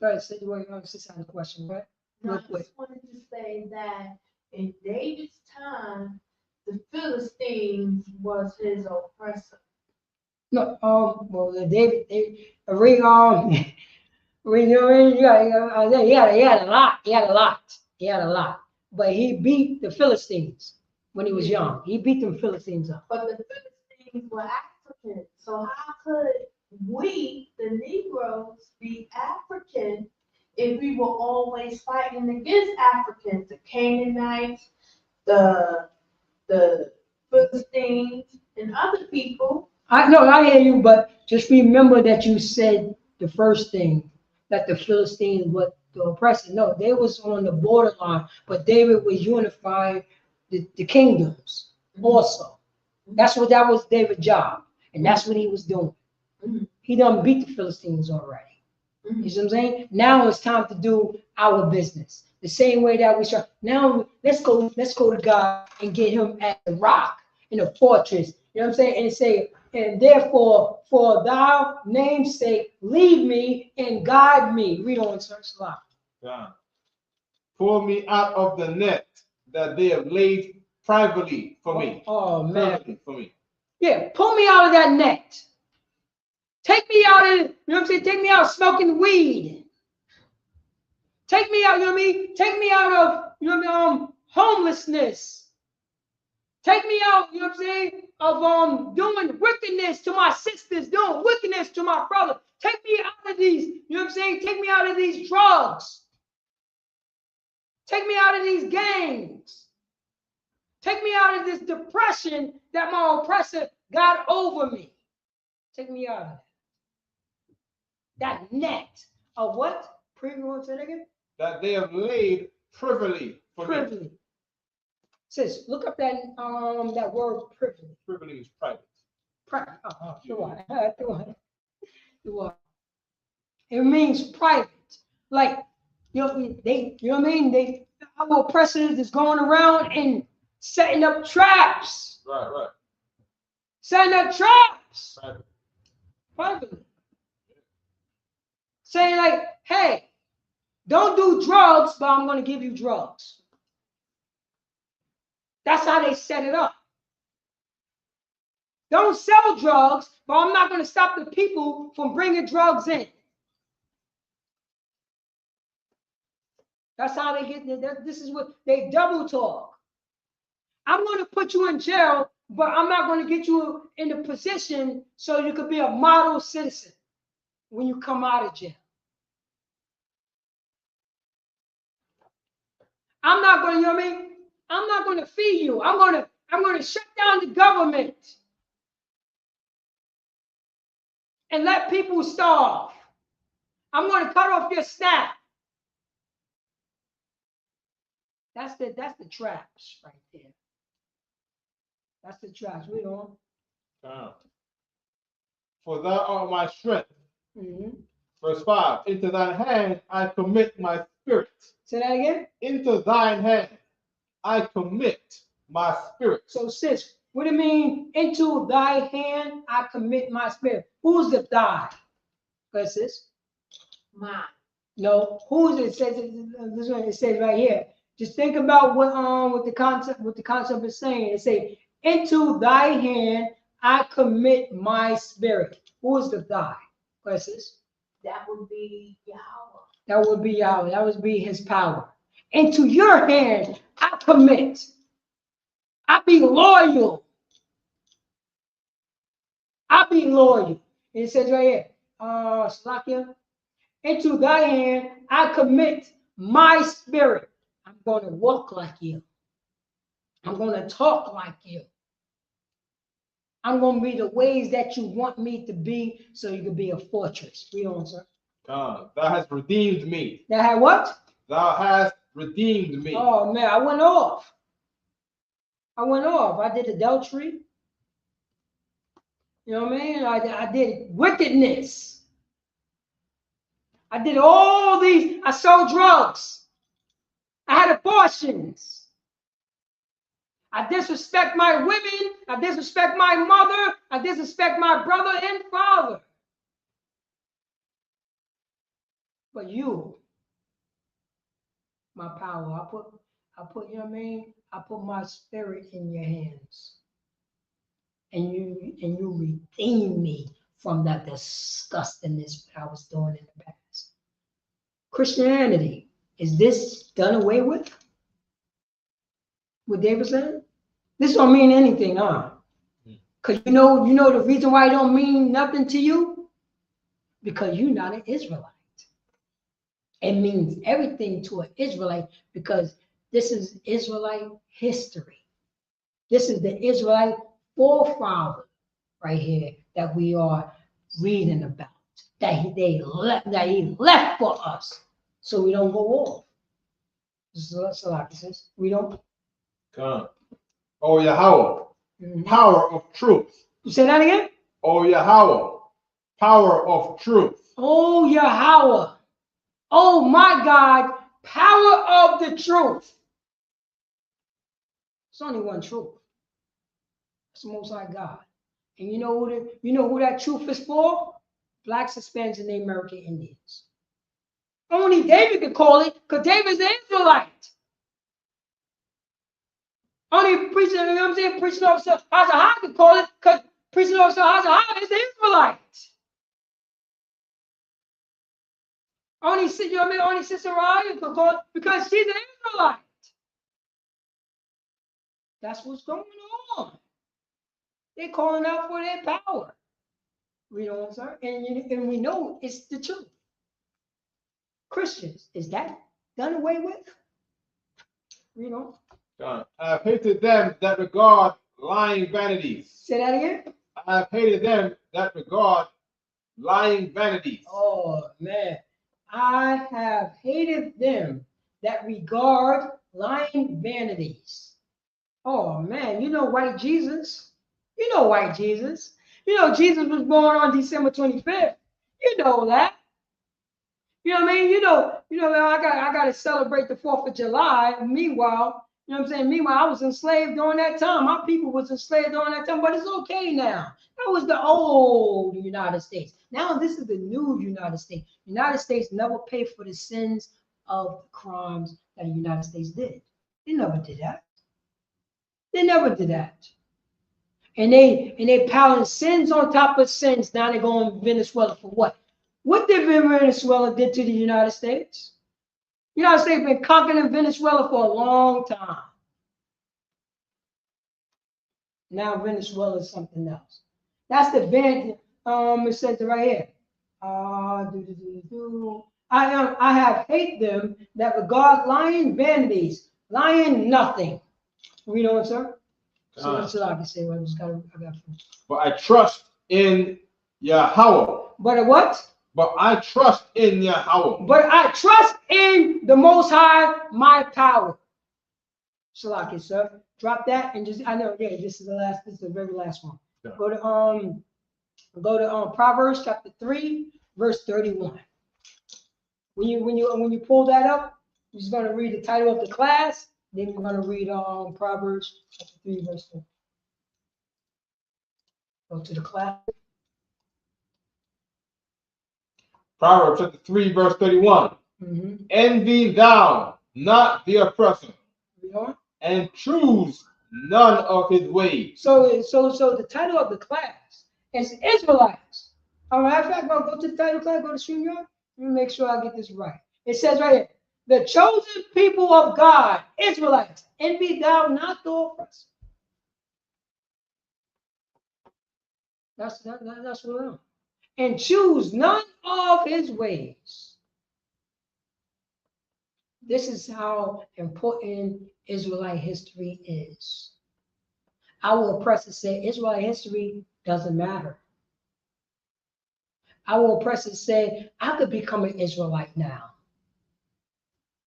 Go ahead, say the question, right? I just wanted to say that in David's time, the Philistines was his oppressor. No, well, David, he had a lot. But he beat the Philistines when he was young. He beat them Philistines up. But the Philistines were African. So how could we, the Negroes, be African if we were always fighting against Africans, the Canaanites, the Philistines, and other people? I hear you, but just remember that you said the first thing, that the Philistines were the oppressor. No, they was on the borderline, but David was unifying the kingdoms also. That was David's job, and that's what he was doing. He done beat the Philistines already. You see what I'm saying? Now it's time to do our business. The same way that we start. Now let's go to God and get him at the rock in a fortress. You know what I'm saying? And say, and therefore, for thy name's sake, lead me and guide me. Read on, search a lot. Yeah. Pull me out of the net that they have laid privately for me. Oh man. Privately for me. Yeah, pull me out of that net. Take me out of, you know what I'm saying? Take me out smoking weed. Take me out, you know what I mean? Take me out of, you know what I mean, homelessness. Take me out, you know what I'm saying, of doing wickedness to my sisters, doing wickedness to my brother. Take me out of these, you know what I'm saying? Take me out of these drugs. Take me out of these gangs. Take me out of this depression that my oppressor got over me. Take me out of that. That net of what? Say that again? That they have laid privily for me. Sis, look up that that word privily. Privily is private. Private. It means private. Like, you know what I mean? Our oppressors is going around and setting up traps. Right. Setting up traps. Privately. Saying like, hey, don't do drugs, but I'm going to give you drugs. That's how they set it up. Don't sell drugs, but I'm not going to stop the people from bringing drugs in. That's how they get there. This is what they double talk. I'm going to put you in jail, but I'm not going to get you in the position so you could be a model citizen when you come out of jail. I'm not going to, you know what I mean? I'm not going to feed you. I'm going to shut down the government and let people starve. I'm going to cut off your SNAP. That's the traps right there. That's the traps. Read on. For thou art my strength. Verse 5. Into thine hand I commit my spirit. Say that again. Into thine hand I commit my spirit. So sis, what do you mean? Into thy hand I commit my spirit. Who's the thy? What sis? Mine. No. Who's it? It says this one. It says right here. Just think about what the concept is saying. It say, into thy hand I commit my spirit. Who is the thy? What sis? That would be Yahweh. That would be Yahweh. That would be his power. Into your hand I commit. I be loyal. I be loyal. It says right here, Slakia, into thy hand I commit my spirit. I'm going to walk like you. I'm going to talk like you. I'm going to be the ways that you want me to be so you can be a fortress. Read on, sir. Thou hast redeemed me. That had what? Thou hast redeemed me. Oh, man, I went off. I did adultery. You know what I mean? I did wickedness. I did all these. I sold drugs. I had abortions. I disrespect my women. I disrespect my mother. I disrespect my brother and father. But you, my power, I put, you know what I mean? I put my spirit in your hands. And you redeem me from that disgustingness that I was doing in the past. Christianity, is this done away with? What David said? This don't mean anything, huh? Because you know the reason why it don't mean nothing to you? Because you're not an Israelite. It means everything to an Israelite because this is Israelite history. This is the Israelite forefather right here that we are reading about. That he left for us so we don't go off. So like this is, we don't. Come. Oh Yahweh, power of truth. You say that again? Oh Yahweh, power of truth. Oh, Yahweh. Oh, my God, power of the truth. It's only one truth. It's the Most High God. And you know who that truth is for? Blacks, Hispanics, and Native American Indians. Only David could call it, because David's an Israelite. Only preaching, you know what I'm saying? Preaching officer Hazahah could call it, because preaching officer Hazahah is an Israelite. Only, you know what I mean? Only Sister Raya could call it, because she's an Israelite. That's what's going on. They're calling out for their power. You know what I'm saying? And we know it's the truth. Christians, is that done away with? You know? I have hated them that regard lying vanities. Say that again? I have hated them that regard lying vanities. Oh, man. I have hated them that regard lying vanities. Oh, man. You know white Jesus. You know white Jesus. You know Jesus was born on December 25th. You know that. You know what I mean? You know, I got to celebrate the 4th of July. Meanwhile, you know what I'm saying? Meanwhile, I was enslaved during that time. My people was enslaved during that time, but it's okay now. That was the old United States. Now this is the new United States. United States never paid for the sins of the crimes that the United States did. They never did that. They never did that. And they piling sins on top of sins. Now they're going to Venezuela for what? What did Venezuela did to the United States? The United States been conquering Venezuela for a long time. Now Venezuela is something else. That's the vanity. It says it right here. I have hate them that regard lying vanities, lying nothing. You know what, sir? So that's what I can say. I got. But I trust in Yahweh. But what? But I trust in Yahweh. But I trust in the Most High, my power. Shalaki, sir. Drop that and just, I know, yeah, this is the very last one. Yeah. Go to Proverbs chapter 3, verse 31. When you pull that up, you're just gonna read the title of the class, then you're gonna read Proverbs chapter 3, verse 4. Go to the class. Proverbs chapter 3, verse 31. Mm-hmm. Envy thou not the oppressor, and choose none of his ways. So the title of the class is Israelites. All right, in fact, go to the title class, go to StreamYard. Let me make sure I get this right. It says right here, the chosen people of God, Israelites, envy thou not the oppressor. That's what I'm. And choose none of his ways. This is how important Israelite history is. Our oppressors say Israelite history doesn't matter. Our oppressors say I could become an Israelite now.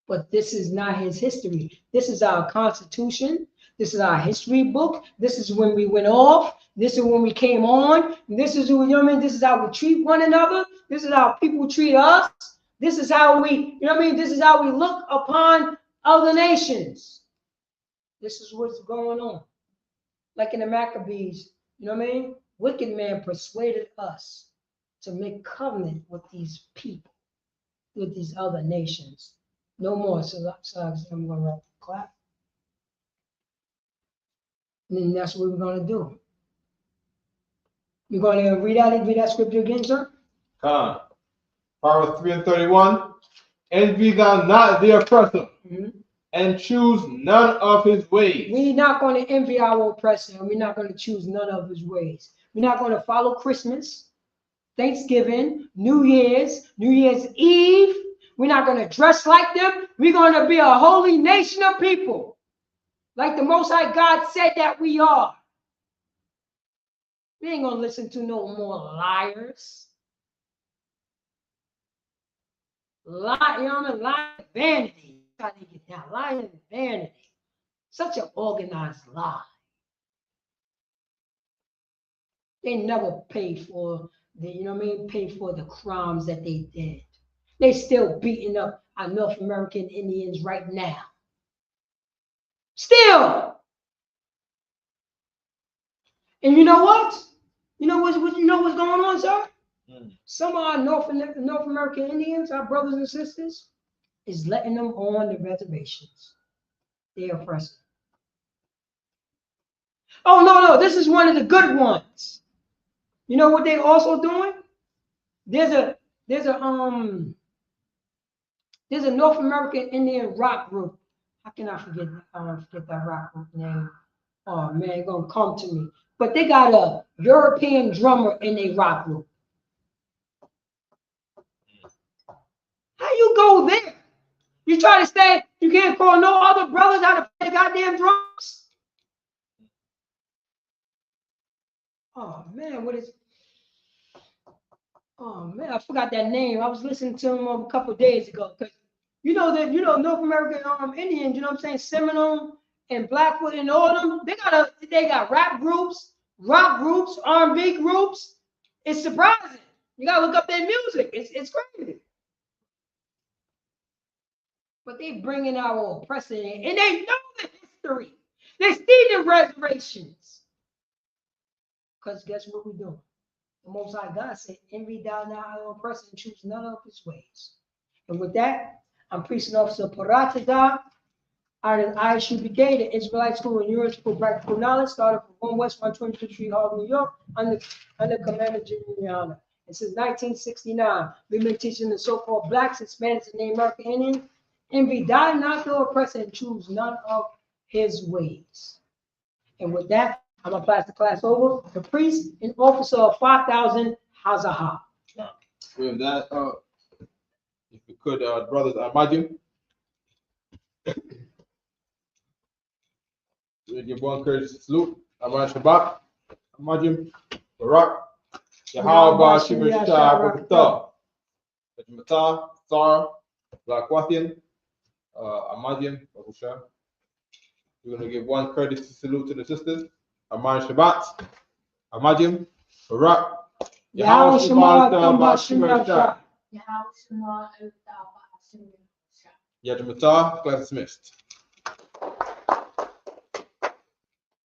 But this is not his history. This is our Constitution. This is our history book. This is when we went off. This is when we came on. This is who, you know what I mean? This is how we treat one another. This is how people treat us. This is how we, you know what I mean? This is how we look upon other nations. This is what's going on. Like in the Maccabees, you know what I mean? Wicked man persuaded us to make covenant with these people, with these other nations. No more. So I'm going to clap. And then that's what we're going to do. You're going to read that scripture again, sir? Proverbs 3 and 31. Envy thou not the oppressor, and choose none of his ways. We're not going to envy our oppressor, and we're not going to choose none of his ways. We're not going to follow Christmas, Thanksgiving, New Year's Eve. We're not going to dress like them. We're going to be a holy nation of people, like the Most High God said that we are. We ain't going to listen to no more liars. Lie, you know what I mean? Lying vanity. How they get down? Lying vanity. Such an organized lie. They never paid for they, you know what I mean, pay for the crimes that they did. They still beating up our North American Indians right now. Still. And you know what? You know what's going on, sir? Some of our North American Indians, our brothers and sisters, is letting them on the reservations. They oppressor. Oh no, this is one of the good ones. You know what they also doing? There's a North American Indian rock group. How can I forget that rock group name? Oh man, it's gonna come to me. But they got a European drummer in a rock group. How you go there? You try to stay, you can't call no other brothers how to play goddamn drums. Oh man, what is? Oh man, I forgot that name. I was listening to him a couple days ago. Cause you know North American Indians. You know what I'm saying? Seminole and Blackfoot and all of them. They got rap groups, rock groups, R&B groups. It's surprising. You gotta look up their music. It's crazy. But they bringing our oppressor in, and they know the history. They see the reservations. Because guess what we're doing? The Most High God said, envy thou not our oppressor and choose none of his ways. And with that, I'm Priest and Officer Parataza out of ISUPK, the Israelite School and Europe for Practical Knowledge, started from 1 West 122nd Street, Harlem, New York, under Commander Juliana. And since 1969, we've been teaching the so-called Blacks, Hispanics, and Native American Indians, envy thou not the oppressor and choose none of his ways. And with that, I'm gonna pass the class over to Priest and Officer of 5,000 Hazaha. With that, if you could, brothers, Amajim. We give one courteous salute. Aman Shabbat, Amajim, Barak, Yahweh Shemir Shah, Rakatah, Mata, Sar, Blakwathian, Amajim, Babusha. We're going to give one courteous salute to the sisters. Aman Shabbat, Amajim, Barak, Yahweh Shemar Shemir Shah. Yadamata, class dismissed.